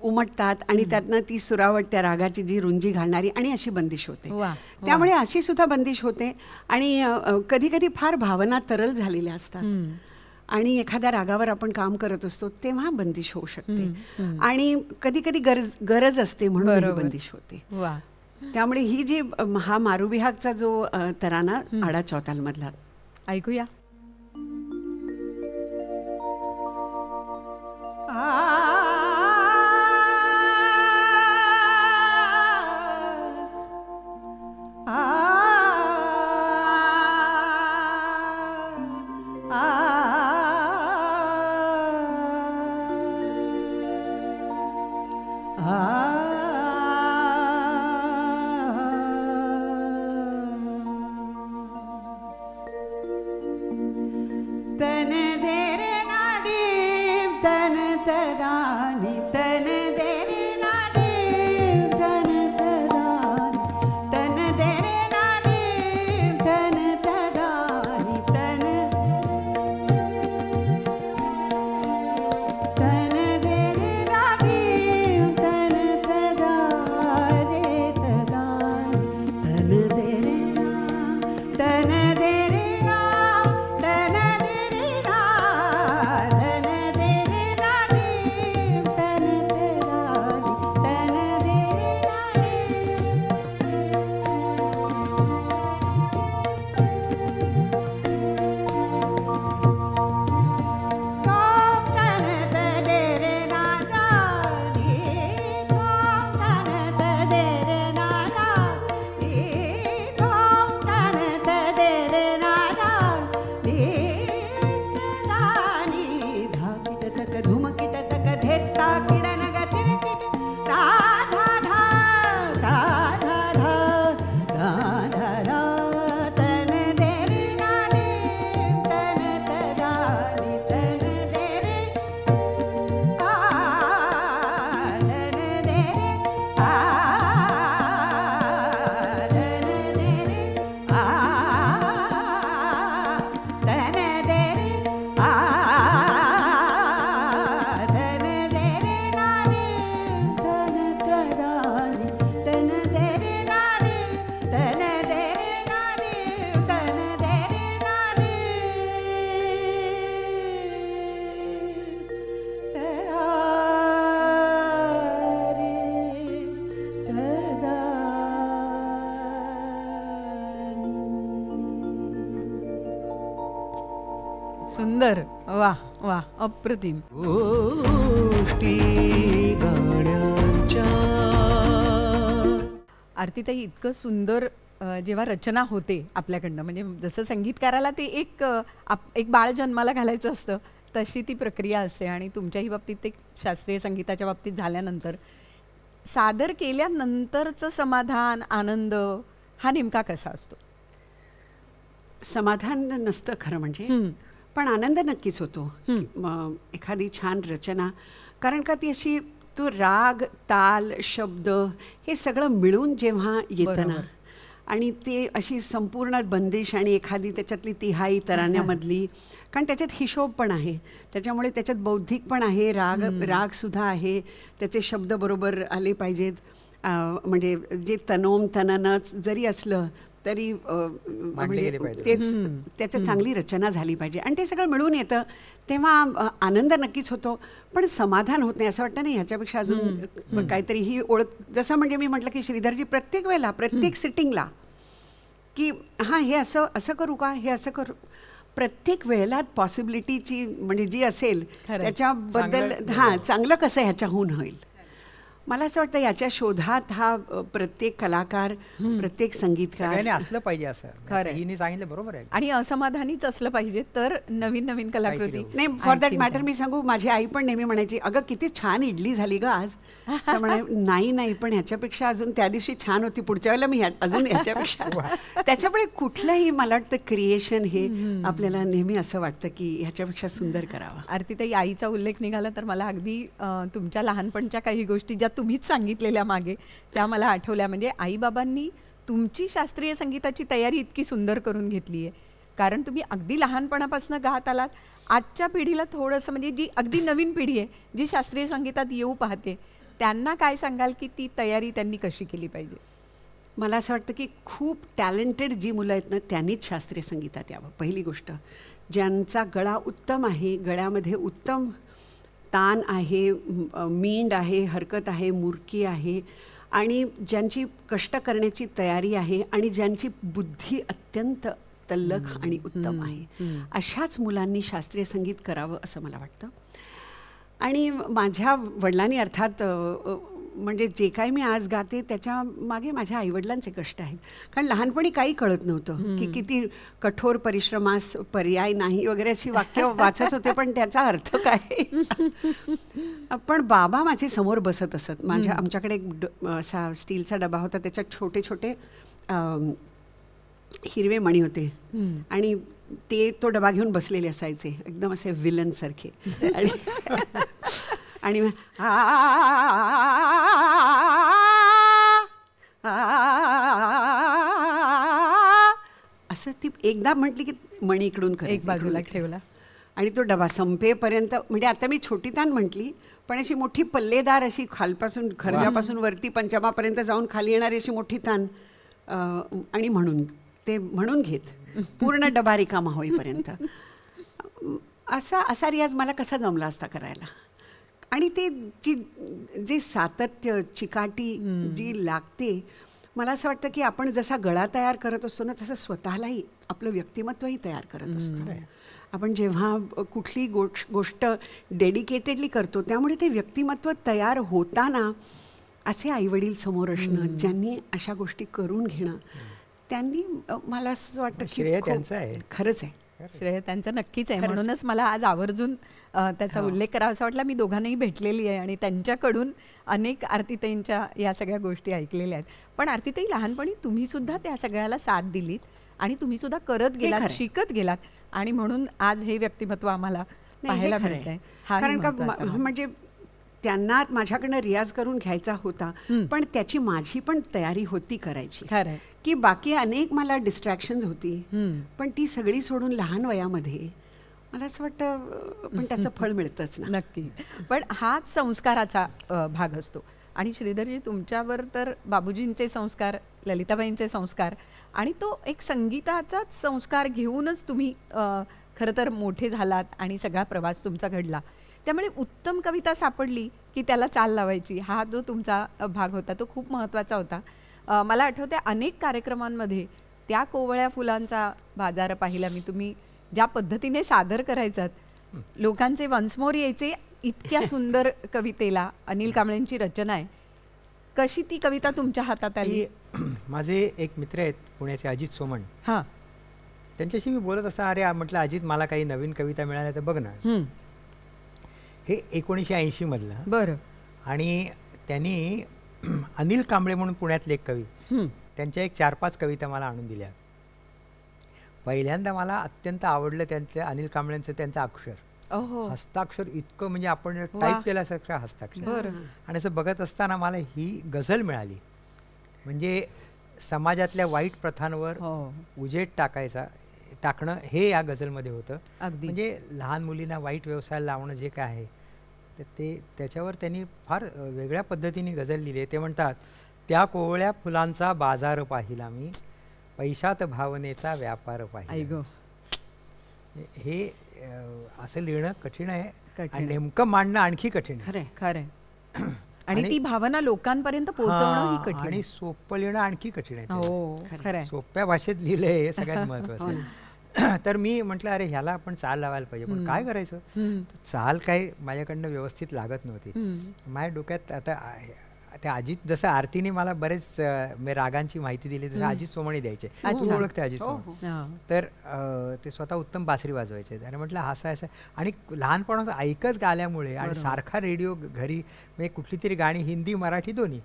उमटतात आणि त्यातनं ती सुरावट त्या रागाची जी रुंजी घालणारी आणि अशी बंदिश होते. त्यामुळे अशी सुद्धा बंदिश होते. आणि कधी कधी फार भावना तरल झालेल्या असतात आणि एखाद्या रागावर आपण काम करत असतो तेव्हा बंदिश होऊ शकते, आणि कधी कधी गरज असते म्हणून ही बंदिश होते. त्यामुळे ही जी हा मारुबिहागचा जो तराना आडा चौताल मधला ऐकूया. तन देरे नादी तन तदानी तन देरे नादी सुंदर. वा वा, अप्रतिम. गोष्टी गाण्यांच्या. आरतीताई, इतकं सुंदर जेव्हा रचना होते आपल्याकडनं, म्हणजे जसं संगीतकाराला ते एक बाळ जन्माला घालायचं असतं तशी ती प्रक्रिया असते, आणि तुमच्याही बाबतीत ते शास्त्रीय संगीताच्या बाबतीत झाल्यानंतर सादर केल्यानंतरचं समाधान, आनंद हा नेमका कसा असतो? समाधान नसतं खरं म्हणजे, पण आनंद नक्कीच होतो. एखादी छान रचना, कारण का ती अशी तो राग, ताल, शब्द हे सगळं मिळून जेव्हा येतं ना, आणि ते अशी संपूर्ण बंदिश आणि एखादी त्याच्यातली तिहाई तराण्यामधली, कारण त्याच्यात हिशोब पण आहे, त्याच्यामुळे त्याच्यात बौद्धिक पण आहे, रागसुद्धा आहे, त्याचे शब्द बरोबर आले पाहिजेत. म्हणजे जे तनोम तननच जरी असलं तरी म्हणजे तेच त्याचं चांगली रचना झाली पाहिजे, आणि ते सगळं मिळून येतं तेव्हा आनंद नक्कीच होतो. पण समाधान होत नाही, असं वाटतं नाही ह्याच्यापेक्षा अजून काहीतरी ही ओळख. जसं म्हणजे मी म्हटलं की श्रीधरजी प्रत्येक वेळेला, प्रत्येक सिटिंगला की हां हे असं करू का, हे असं करू, प्रत्येक वेळेला पॉसिबिलिटीची म्हणजे जी असेल त्याच्याबद्दल चांगलं कसं ह्याच्याहून होईल. मला असं वाटतं याच्या शोधात हा प्रत्येक कलाकार, प्रत्येक संगीतकार असलं पाहिजे, असं खरं हिने सांगितलं बरोबर आहे. आणि असमाधानीच असलं पाहिजे तर नवीन नवीन कलाकृती. नाही, फॉर दॅट मॅटर मी सांगू, माझी आई पण नेहमी म्हणायची, अगं किती छान इडली झाली ग आज. तर म्हणे नाही पण ह्याच्यापेक्षा अजून त्या दिवशी छान होती, पुढच्या वेळेला मी अजून ह्याच्यापेक्षा. त्याच्यामुळे कुठलंही मला वाटतं क्रिएशन हे आपल्याला नेहमी असं वाटतं की ह्याच्यापेक्षा सुंदर करावं. आरतीताई, आईचा उल्लेख निघाला तर मला अगदी तुमच्या लहानपणच्या काही गोष्टी ज्या तुम्हीच सांगितलेल्या मागे त्या मला आठवल्या. म्हणजे आईबाबांनी तुमची शास्त्रीय संगीताची तयारी इतकी सुंदर करून घेतली आहे, कारण तुम्ही अगदी लहानपणापासून गात आलात. आजच्या पिढीला थोडंसं, म्हणजे जी अगदी नवीन पिढी आहे जी शास्त्रीय संगीतात येऊ पाहते, त्यांना काय सांगाल की ती तयारी त्यांनी कशी केली पाहिजे? मला असं वाटतं की खूप टॅलेंटेड जी मुलं आहेत ना त्यांनीच शास्त्रीय संगीतात यावं. पहिली गोष्ट, ज्यांचा गळा उत्तम आहे, गळ्यामध्ये उत्तम तान आहे, मींड आहे, हरकत आहे, मुरकी आहे, आणि ज्यांची कष्ट करण्याची तयारी आहे, आणि ज्यांची बुद्धी अत्यंत तल्लख आणि उत्तम आहे, अशाच मुलांनी शास्त्रीय संगीत करावं असं मला वाटतं. आणि माझ्या वडिलांनी अर्थात म्हणजे जे काही मी आज गाते त्याच्या मागे माझ्या आईवडिलांचे कष्ट आहेत, कारण लहानपणी काही कळत नव्हतं की किती कठोर परिश्रमास पर्याय नाही वगैरे अशी वाक्य वाचत होते, पण त्याचा अर्थ काय. पण बाबा माझे समोर बसत असत. आमच्याकडे एक असा स्टीलचा डबा होता, त्याच्यात छोटे छोटे हिरवे मणी होते, आणि ते तो डबा घेऊन बसलेले असायचे एकदम असे विलन सारखे, आणि असं ती एकदा म्हटली की मणी इकडून एक बाजूला ठेवला, आणि तो डबा संपेपर्यंत, म्हणजे आता मी छोटी तान म्हटली पण अशी मोठी पल्लेदार अशी खालपासून खर्जापासून वरती पंचमापर्यंत जाऊन खाली येणारी अशी मोठी तान, आणि म्हणून घेत पूर्ण डबा रिकामा होईपर्यंत. असा रियाज मला कसा जमला असता करायला. आणि ते जे सातत्य, चिकाटी जी लागते, मला असं वाटतं की आपण जसा गळा तयार करत असतो ना, तसं स्वतःलाही आपलं व्यक्तिमत्वही तयार करत असतो. आपण जेव्हा कुठली गोष्ट डेडिकेटेडली करतो, त्यामुळे ते व्यक्तिमत्व तयार होताना असे आईवडील समोर असणं, ज्यांनी अशा गोष्टी करून घेणं, त्यांनी मला असं वाटतं की श्रेय त्यांचं आहे. खरंच आहे, श्रेय त्यांचं नक्कीच आहे. म्हणूनच मला आज आवर्जून त्याचा उल्लेख करावा असं वाटला. मी दोघांनाही भेटलेली आहे आणि त्यांच्याकडून अनेक आरतीताईंच्या या सगळ्या गोष्टी ऐकलेल्या आहेत. पण आरतीताई, लहानपणी तुम्ही सुद्धा त्या सगळ्याला साथ दिलीत आणि तुम्ही सुद्धा करत गेलात, शिकत गेलात, आणि म्हणून आज हे व्यक्तिमत्व आम्हाला पाहायला मिळतंय. कारण का म्हणजे त्यांना माझ्याकडनं रियाज करून घ्यायचा होता, पण त्याची माझी पण तयारी होती करायची, की बाकी अनेक मला डिस्ट्रॅक्शन्स होती, पण ती सगळी सोडून लहान वयामध्ये मला असं वाटतं पण त्याचं फळ मिळतंच ना. नक्की. पण हाच संस्काराचा भाग असतो. आणि श्रीधरजी, तुमच्यावर तर बाबूजींचे संस्कार, ललिताबाईंचे संस्कार, आणि तो एक संगीताचाच संस्कार घेऊनच तुम्ही खरं तर मोठे झालात आणि सगळा प्रवास तुमचा घडला. त्यामुळे उत्तम कविता सापडली की त्याला चाल लावायची, हा जो तुमचा भाग होता तो खूप महत्त्वाचा होता. मला आठवते अनेक कार्यक्रमांमध्ये त्या कोवळ्या फुलांचा बाजार पाहिला मी. तुम्ही ज्या पद्धतीने सादर करायचात, लोकांचे वन्समोर यायचे इतक्या सुंदर कवितेला. अनिल कांबळेंची रचना आहे. कशी ती कविता तुमच्या हातात आली? माझे एक मित्र आहेत पुण्याचे, अजित सोमण. हां. त्यांच्याशी मी बोलत असताना, अरे म्हटलं अजित, मला काही नवीन कविता मिळाल्या तर बघ ना. हे 1980 मधलं. बरं. आणि त्यांनी अनिल कांबळे म्हणून पुण्यातले एक कवी, त्यांच्या एक 4-5 कविता मला आणून दिल्या. पहिल्यांदा मला अत्यंत आवडलं त्यांचं, अनिल कांबळेंचं त्यांचं अक्षर, हस्ताक्षर इतकं, म्हणजे आपण टाईप केल्यासारखं हस्ताक्षर. आणि असं बघत असताना मला ही गझल मिळाली. म्हणजे समाजातल्या वाईट प्रथांवर उजेड टाकणं हे या गझलमध्ये होतं. म्हणजे लहान मुलींना वाईट व्यवसायाला लावणं जे काय आहे तर ते, त्याच्यावर त्यांनी फार वेगळ्या पद्धतीने गझल लिहिली आहे. ते म्हणतात, त्या कोवळ्या फुलांचा बाजार पाहिला मी, पैशात भावनेचा व्यापार पाहिला. हे असं लिहिणं कठीण आहे आणि नेमकं मांडणं आणखी कठीण आहे. खरं. आणि ती भावना लोकांपर्यंत पोहोचवणं ही कठीण, आणि सोपं लिहिणं आणखी कठीण आहे. खरं. सोप्या भाषेत लिहिलंय हे सगळ्यात महत्वाचं. तर मी म्हटलं, अरे ह्याला आपण चाल लावायला पाहिजे, पण काय करायचं? चाल काय माझ्याकडनं व्यवस्थित लागत नव्हती. माझ्या डोक्यात आता त्या अजित, जसं आरतीने मला बरेच रागांची माहिती दिली, तसं अजित सोमणी द्यायचे. तू ओळखते अजित सोमणी? तर ते स्वतः उत्तम बासरी वाजवायचे. आणि म्हटलं असं आणि लहानपणाचं ऐकत आल्यामुळे आणि सारखा रेडिओ घरी, म्हणजे कुठली तरी गाणी, हिंदी मराठी दोन्ही,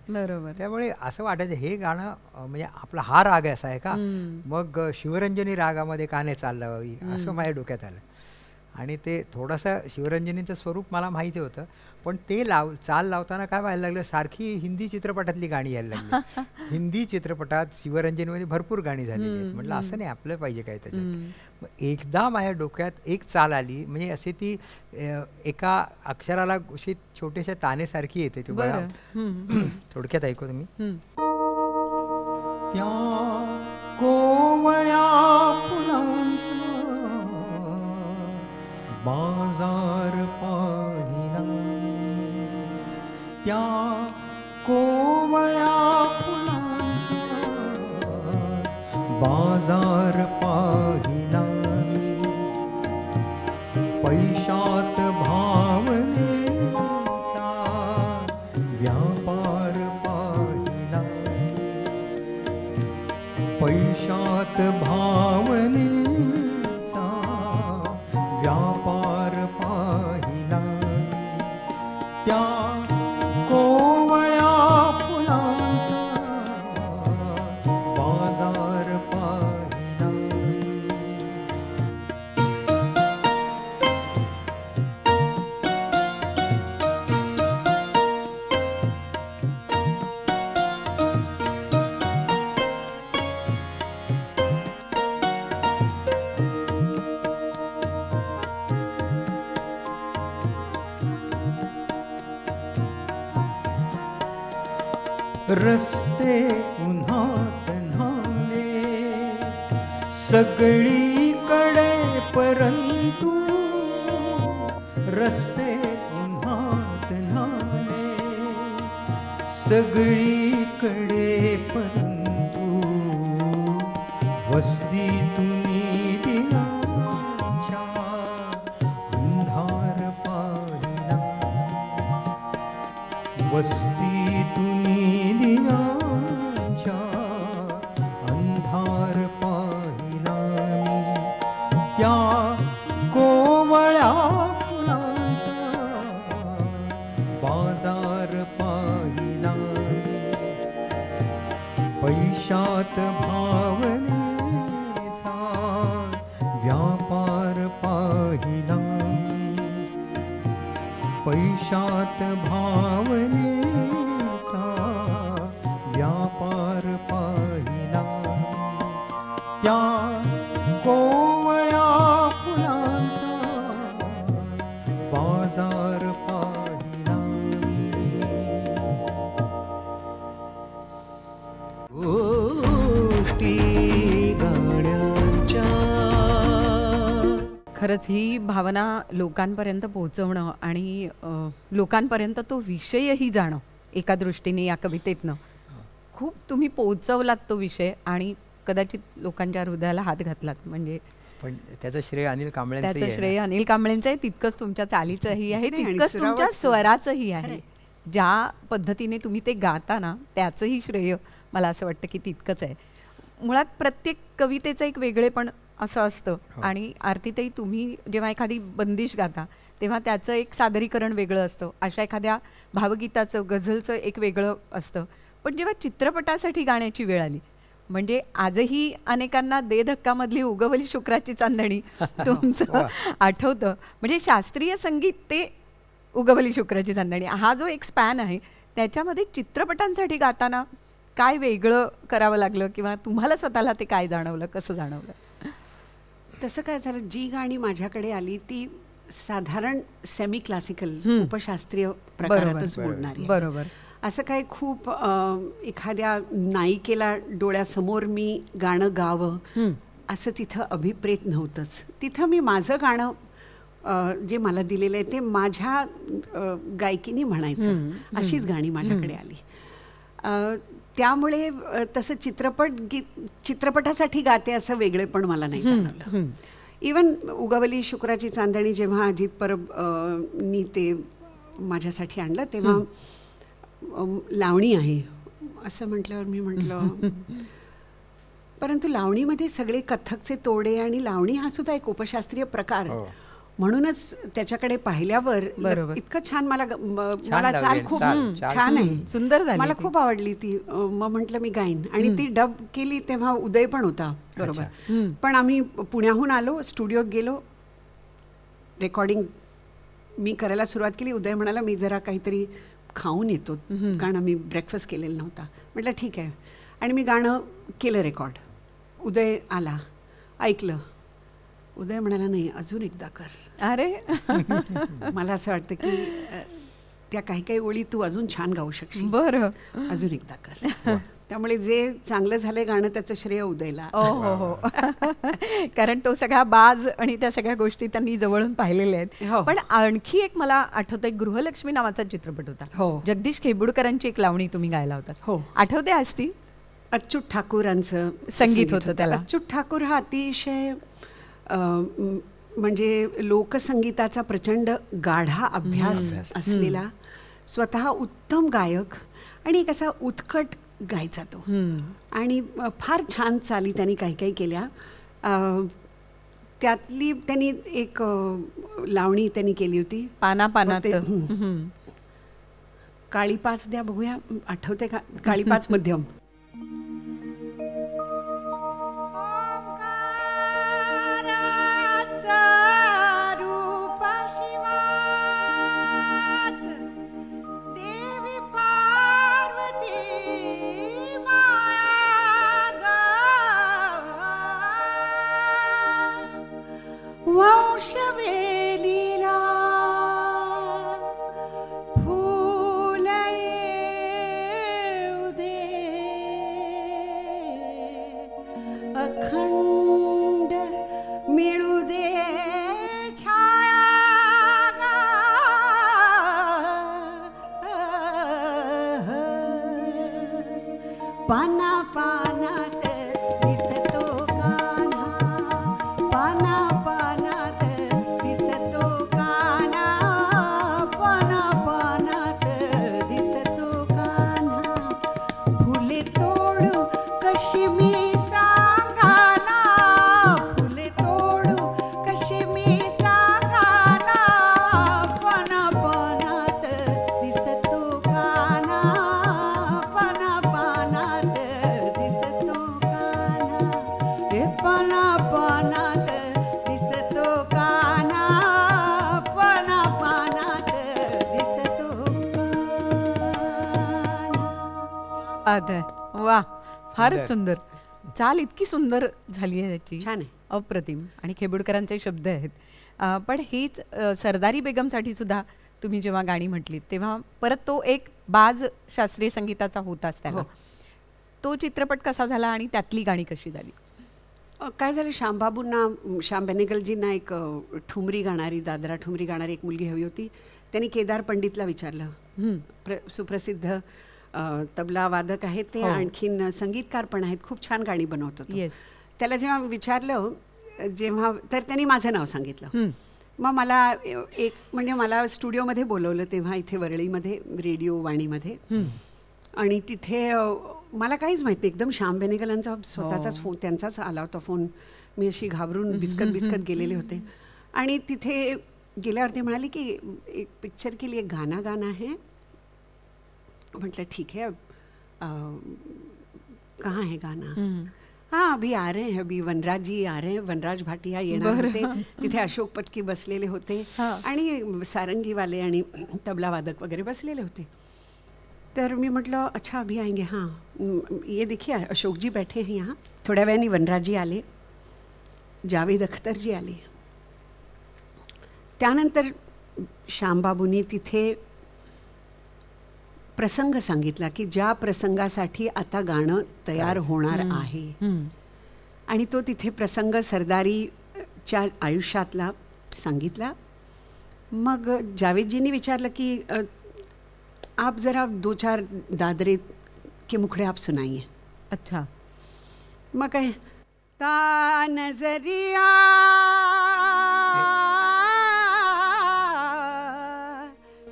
त्यामुळे असं वाटायचं हे गाणं म्हणजे आपला हा राग असा आहे का, मग शिवरंजनी रागामध्ये का नाही चाल लावावी, असं माझ्या डोक्यात आलं. आणि ते थोडंसं शिवरंजनीचं स्वरूप मला माहिती होतं, पण ते चाल लावताना काय व्हायला लागलं, सारखी हिंदी चित्रपटातली गाणी यायला लागली. हिंदी चित्रपटात शिवरंजनीमध्ये भरपूर गाणी झालेली आहेत. म्हटलं असं नाही, आपलं पाहिजे काय त्याच्यात. मग एकदा माझ्या डोक्यात एक चाल आली, म्हणजे अशी ती एका अक्षराला अशी छोट्याशा तानेसारखी येते. ती बघा, थोडक्यात ऐकू तुम्ही. त्या कोवळ्या फुलांचा बाजार पाहिला, त्या कोवळ्या फुलांचा बाजार पाहिला, पैशात भावनेचा व्यापार पाहिला, पैशात भावनेचा व्यापार पाहिला, त्या कोवळ्या फुलांचा बाजार पाहिला. रस्ते उन्हात न्हाले सगळीकडे, परंतु रस्ते उन्हात न्हाले सगळीकडे, परंतु वस्तीतून दिनाच्या अंधार पाहिला, वस्तीतून दिव्यांच्या अंधार पाहिला मी, त्या कोवळ्या फुलांचा बाजार पाहिला मी, पैशात भावनेचा व्यापार पाहिला मी, पैशात भावनेचा व्यापार पाहिला, त्या कोवळ्या फुलांचा बाजार पाहिला. गोष्टी गाण्यांच्या. खरंच ही भावना लोकांपर्यंत पोहोचवणं आणि लोकांपर्यंत तो विषयही जाणं, एका दृष्टीने या कवितेतनं खूप तुम्ही पोहोचवलात तो विषय आणि कदाचित लोकांच्या हृदयाला हात घातलात. म्हणजे पण त्याचं श्रेय अनिल कांबळेंचंही त्याचं आहे श्रेय ना. अनिल कांबळेंचं आहे, तितकंच तुमच्या चालीचंही आहे, नाही, आणि तितकंच तुमच्या सुरावट- स्वराचंही आहे. ज्या पद्धतीने तुम्ही ते गाता ना त्याचंही श्रेय मला असं वाटतं की तितकंच आहे. मुळात प्रत्येक कवितेचं एक वेगळेपण असं असतं. आणि आरतीताई, तुम्ही जेव्हा एखादी बंदिश गाता तेव्हा त्याचं एक सादरीकरण वेगळं असतं, अशा एखाद्या भावगीताचं गझलचं एक वेगळं असतं. पण जेव्हा चित्रपटासाठी गाण्याची वेळ आली, म्हणजे आजही अनेकांना दे धक्कामधली उगवली शुक्राची चांदणी तुमचं आठवतं. म्हणजे शास्त्रीय संगीत ते उगवली शुक्राची चांदणी, हा जो एक स्पॅन आहे त्याच्यामध्ये चित्रपटांसाठी गाताना काय वेगळं करावं लागलं किंवा तुम्हाला स्वतःला ते काय जाणवलं, कसं जाणवलं? तसं काय झालं, जी गाणी माझ्याकडे आली ती साधारण सेमी क्लासिकल उपशास्त्रीय प्रकारातच मोडणारी आहे. बरोबर. असं काय खूप एखाद्या नायिकेला डोळ्यासमोर मी गाणं गावं असं तिथं अभिप्रेत नव्हतंच. तिथं मी माझं गाणं जे मला दिलेलं आहे ते माझ्या गायकीनी म्हणायचं, अशीच गाणी माझ्याकडे आली. त्यामुळे तसं चित्रपटासाठी गाते असं वेगळे पण मला नाही जाणवलं. इवन उगवली शुक्राची चांदणी जेव्हा अजित परब नी ते माझ्यासाठी आणलं तेव्हा लावणी आहे असं म्हटल्यावर मी म्हटलं परंतु लावणीमध्ये सगळे कथकचे तोडे आणि लावणी हा सुद्धा एक उपशास्त्रीय प्रकार, म्हणूनच त्याच्याकडे पाहिल्यावर इतकं छान मला चाल खूप छान आहे, सुंदर झाली, मला खूप आवडली ती. मग म्हटलं मी गाईन, आणि ती डब केली तेव्हा उदय पण होता बरोबर. पण आम्ही पुण्याहून आलो, स्टुडिओत गेलो, रेकॉर्डिंग मी करायला सुरुवात केली. उदय म्हणाला मी जरा काहीतरी खाऊन येतो, कारण आम्ही ब्रेकफास्ट केलेला नव्हता. म्हटलं ठीक आहे, आणि मी गाणं केलं रेकॉर्ड. उदय आला, ऐकलं. उदय म्हणाला नाही अजून एकदा कर. अरे मला असं वाटतं की त्या काही काही ओळी तू अजून छान गाऊ शकशील, बरं, अजून एकदा कर. त्यामुळे जे चांगलं झालंय गाणं त्याचं श्रेय उदयला. हो. कारण तो सगळा बाज आणि त्या सगळ्या गोष्टी त्यांनी जवळून पाहिलेल्या आहेत. पण आणखी एक मला आठवतंय, गृहलक्ष्मी नावाचा चित्रपट होता, जगदीश खेबुडकरांची एक लावणी तुम्ही गायला होता. हो, आठवते आज ती? अच्युत ठाकूरांचं संगीत होतं त्याला. अच्युत ठाकूर हा अतिशय म्हणजे लोकसंगीताचा प्रचंड गाढा अभ्यास असलेला, स्वतः उत्तम गायक आणि एक असा उत्कट गायचा तो. आणि फार छान चाली त्यांनी काही काही केल्या. त्यातली त्यांनी एक लावणी त्यांनी केली होती, पाना पानात. काळी पाच द्या बघूया, आठवते का? काळी पाच मध्यम. वंशवेलीला फूल येऊ दे, अखंड मिळू दे छाया पाना पानात दिसतो कान्हा, पाना पानात दिसतो कान्हा, पाना पानात दिसतो कान्हा. फुले तोडू कशी मी सांगाना, फुले तोडू कशी मी सांगाना, पाना पानात दिसतो कान्हा, पाना पानात दिसतो कान्हा. हे पाना पानात दिसतो कान्हा, पाना पानात दिसतो कान्हा. वा, फारच सुंदर चाल, इतकी सुंदर झाली आहे त्याची, छान आहे, अप्रतिम. आणि खेबुडकरांचे शब्द आहेत. पण हीच सरदारी बेगमसाठी सुद्धा तुम्ही जेव्हा गाणी म्हटलीत तेव्हा परत तो एक बाज शास्त्रीय संगीताचा होताच त्याला. तो चित्रपट कसा झाला आणि त्यातली गाणी कशी झाली? काय झालं, श्याम बेनेगलजींना एक ठुमरी गाणारी, दादरा ठुमरी गाणारी एक मुलगी हवी होती. त्यांनी केदार पंडितला विचारलं, सुप्रसिद्ध तबला वादक आहेत ते, आणखीन संगीतकार पण आहेत, खूप छान गाणी बनवत होतो. त्याला जेव्हा विचारलं जेव्हा तर त्यांनी माझं नाव सांगितलं. मग मला एक म्हणजे मला स्टुडिओमध्ये बोलवलं तेव्हा इथे वरळीमध्ये रेडिओ वाणीमध्ये. आणि तिथे मला काहीच माहिती नाही, एकदम श्याम बेनेगलांचा स्वतःचाच फोन त्यांचाच आला होता फोन. मी अशी घाबरून बिस्कत गेलेले होते. आणि तिथे गेल्यावर ते म्हणाले की एक पिक्चर के लिए गाना गाना है. म्हटलं ठीक है, कहाँ है गाना. हाँ अभी आ रहे हैं, अभी वनराज जी आ रहे हैं, वनराज भाटिया येणार होते. तिथे अशोक पत्की बसलेले होते आणि सारंगीवाले आणि तबलावादक वगैरे बसलेले होते. तर मी म्हटलं अच्छा अभी आएंगे. हाँ ये देखिए अशोक जी बैठे हैं यहाँ. थोड्या वेळाने वनराज जी आले, जावेद अख्तर जी आले. त्यानंतर श्यामबाबूंनी तिथे प्रसंग सांगितला की ज्या प्रसंगासाठी आता गाणं तयार होणार आहे. आणि तो तिथे प्रसंग सरदारीच्या आयुष्यातला सांगितला. मग जावेदजींनी विचारलं की आप जरा 2-4 दादरे के मुखड़े आप सुनाइए. अच्छा. मग काय ता नजरिया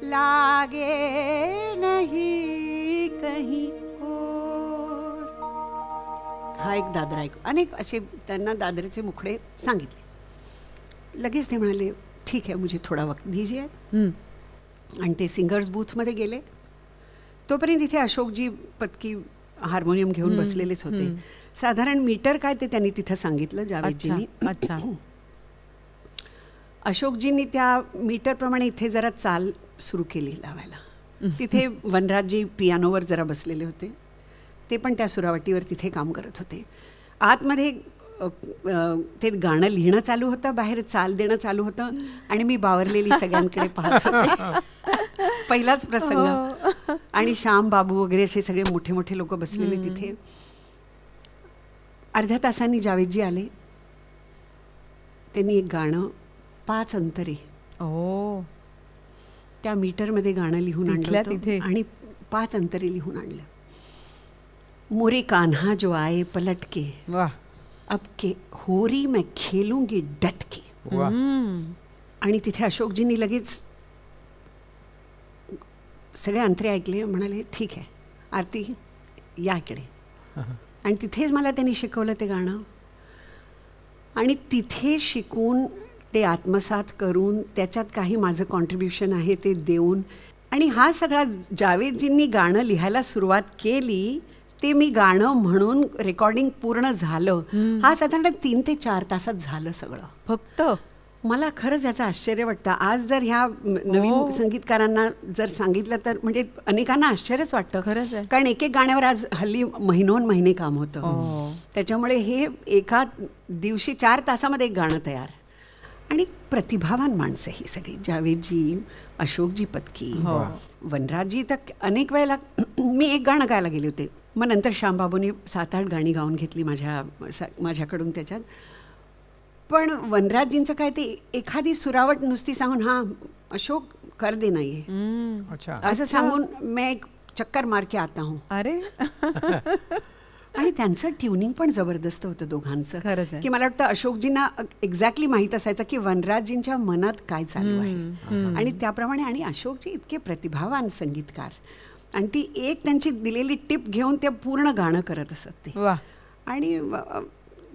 लागे नहीं कहीं और. हा एक दादरा ऐकू. अनेक असे त्यांना दादरेचे मुखडे सांगितले. लगेच ते म्हणाले ठीक आहे मुझे थोडा वक्त दीजिए. आणि ते सिंगर्स बूथमध्ये गेले. तोपर्यंत इथे अशोकजी पत्की हार्मोनियम घेऊन बसलेलेच होते. साधारण मीटर काय ते त्यांनी तिथं सांगितलं जावेदजींनी. अच्छा. अशोकजींनी त्या मीटरप्रमाणे इथे जरा चाल सुरू केली लावायला. तिथे वनराजजी पियानोवर जरा बसलेले होते. ते पण त्या सुरावटीवर तिथे काम करत होते. आतमध्ये ते गाणं लिहिणं चालू होतं, बाहेर चाल देणं चालू होतं आणि मी बावरलेली सगळ्यांकडे पाहत होते. पहिलाच प्रसंग. आणि श्याम बाबू वगैरे असे सगळे मोठे मोठे लोक बसलेले तिथे. अर्ध्या तासांनी जावेदजी आले. त्यांनी एक गाणं 5 अंतरे त्या मीटरमध्ये गाणं लिहून आणलं तिथे आणि 5 अंतरे लिहून आणलं. मोरे कान्हा जो आए पलट के, वाह, अब के होरी मैं खेलूंगी डट के. आणि तिथे अशोकजींनी लगेच सगळे अंतरे ऐकले. म्हणाले ठीक आहे आरती या इकडे. आणि तिथेच मला त्यांनी शिकवलं ते गाणं. आणि तिथे शिकून ते आत्मसात करून त्याच्यात काही माझं कॉन्ट्रीब्युशन आहे ते देऊन आणि हा सगळा जावेदजींनी गाणं लिहायला सुरुवात केली. ते मी गाणं म्हणून रेकॉर्डिंग पूर्ण झालं. हा साधारण 3 ते 4 तासात झालं सगळं. फक्त मला खरंच याचं आश्चर्य वाटतं. आज जर ह्या नवीन संगीतकारांना जर सांगितलं तर म्हणजे अनेकांना आश्चर्यच वाटतं. खरंच आहे. कारण एक गाण्यावर आज हल्ली महिने काम होतं. त्याच्यामुळे हे एका दिवशी 4 तासामध्ये एक गाणं तयार. आणि प्रतिभावान माणसं ही सगळी. जावेदजी, अशोकजी पत्की, वनराजजी. तर अनेक वेळेला मी एक गाणं गायला गेले होते. मग नंतर श्यामबाबूंनी 7-8 गाणी गाऊन घेतली माझ्याकडून त्याच्यात. पण वनराजजींचं काय ते एखादी सुरावट नुसती सांगून हां अशोक कर दे नाहीये असं सांगून मैं एक चक्कर मार के आता हूँ. अरे आणि त्यांचं ट्युनिंग पण जबरदस्त होतं दोघांचं. की मला वाटतं अशोकजींना एक्झॅक्टली माहीत असायचं की वनराजजींच्या मनात काय चालू आहे आणि त्याप्रमाणे. आणि अशोकजी इतके प्रतिभावान संगीतकार आणि ती एक त्यांची दिलेली टिप घेऊन ते पूर्ण गाणं करत असत ते. आणि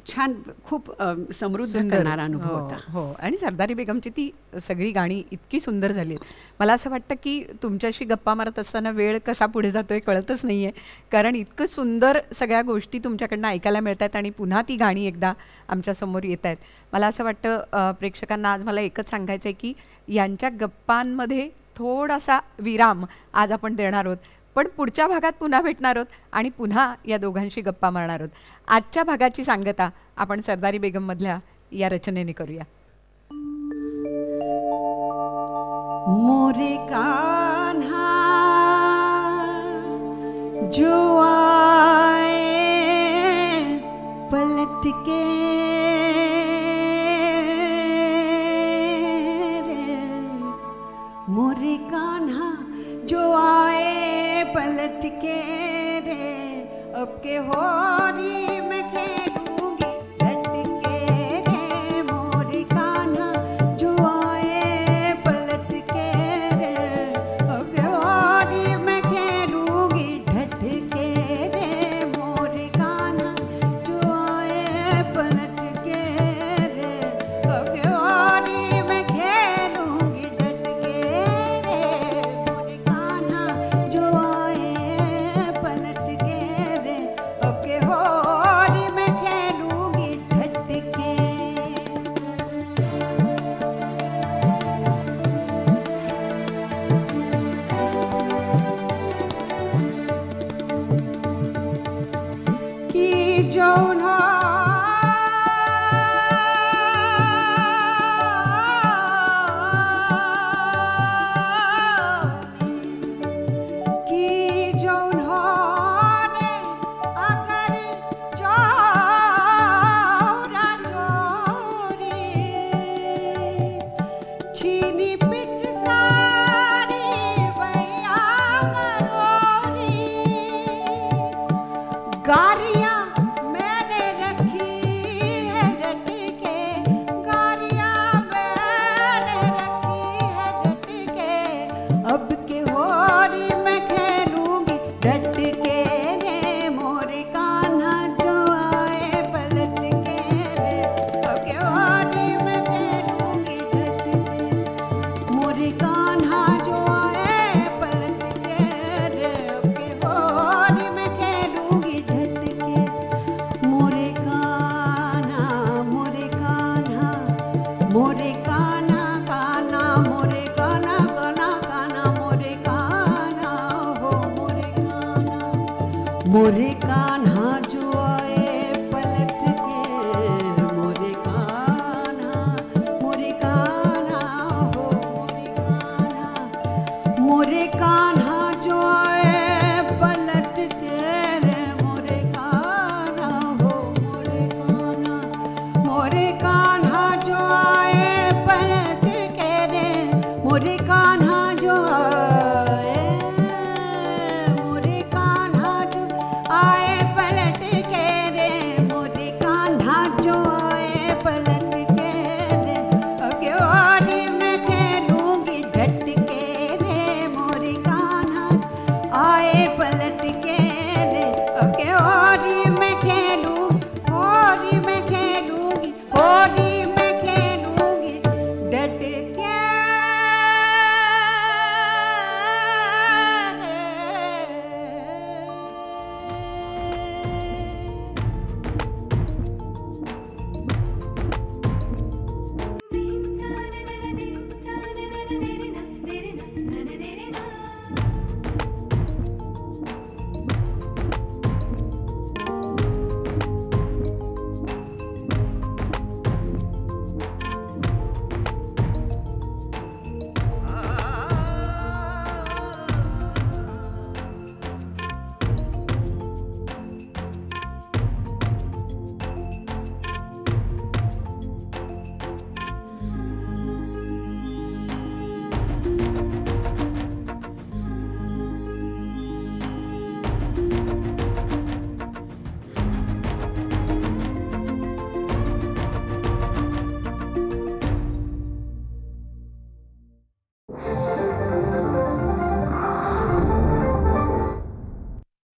छान खूप समृद्ध करणारा अनुभव होता. हो. आणि सरदारी बेगमची ती सगळी गाणी इतकी सुंदर झाली आहेत. मला असं वाटतं की तुमच्याशी गप्पा मारत असताना वेळ कसा पुढे जातोय कळतच नाही आहे. कारण इतकं सुंदर सगळ्या गोष्टी तुमच्याकडनं ऐकायला मिळत आहेत आणि पुन्हा ती गाणी एकदा आमच्यासमोर येत आहेत. मला असं वाटतं प्रेक्षकांना आज मला एकच सांगायचं आहे की यांच्या गप्पांमध्ये थोडासा विराम आज आपण देणार आहोत. पण पुढच्या भागात पुन्हा भेटणार आहोत आणि पुन्हा या दोघांशी गप्पा मारणार आहोत. आजच्या भागाची सांगता आपण सरदारी बेगममधल्या या रचनेने करूया. मोरे कान्हा जो आए पलट के मोरे कान्हा जो आए पलट के रे अब के होरी में खेलूंगी झट के रे नी पिचकारी भैया मरोरी गारियां मैंने रखी है रट के गारियां मैंने रखी है रट के अब के होरी मैं खेलूंगी डट के रे मोरे कान्हा जो आए पलट के रे अब के होरी मैं खेलूंगी डट के मोरे कान्हा जो आए पलट के रे अब के होरी मैं खेलूंगी डट के मोरे कान्हा मोरे कान्हा कान्हा मोरे कान्हा कान्हा कान्हा मोरे कान्हा हो मोरे कान्हा जो आए पलट के मोरे कान्हा हो मोरे कान्हा जो आए पलट के रे मोरे कान्हा हो मोरे कान्हा जो आए पलट के रे मोरे कान्हा जो आए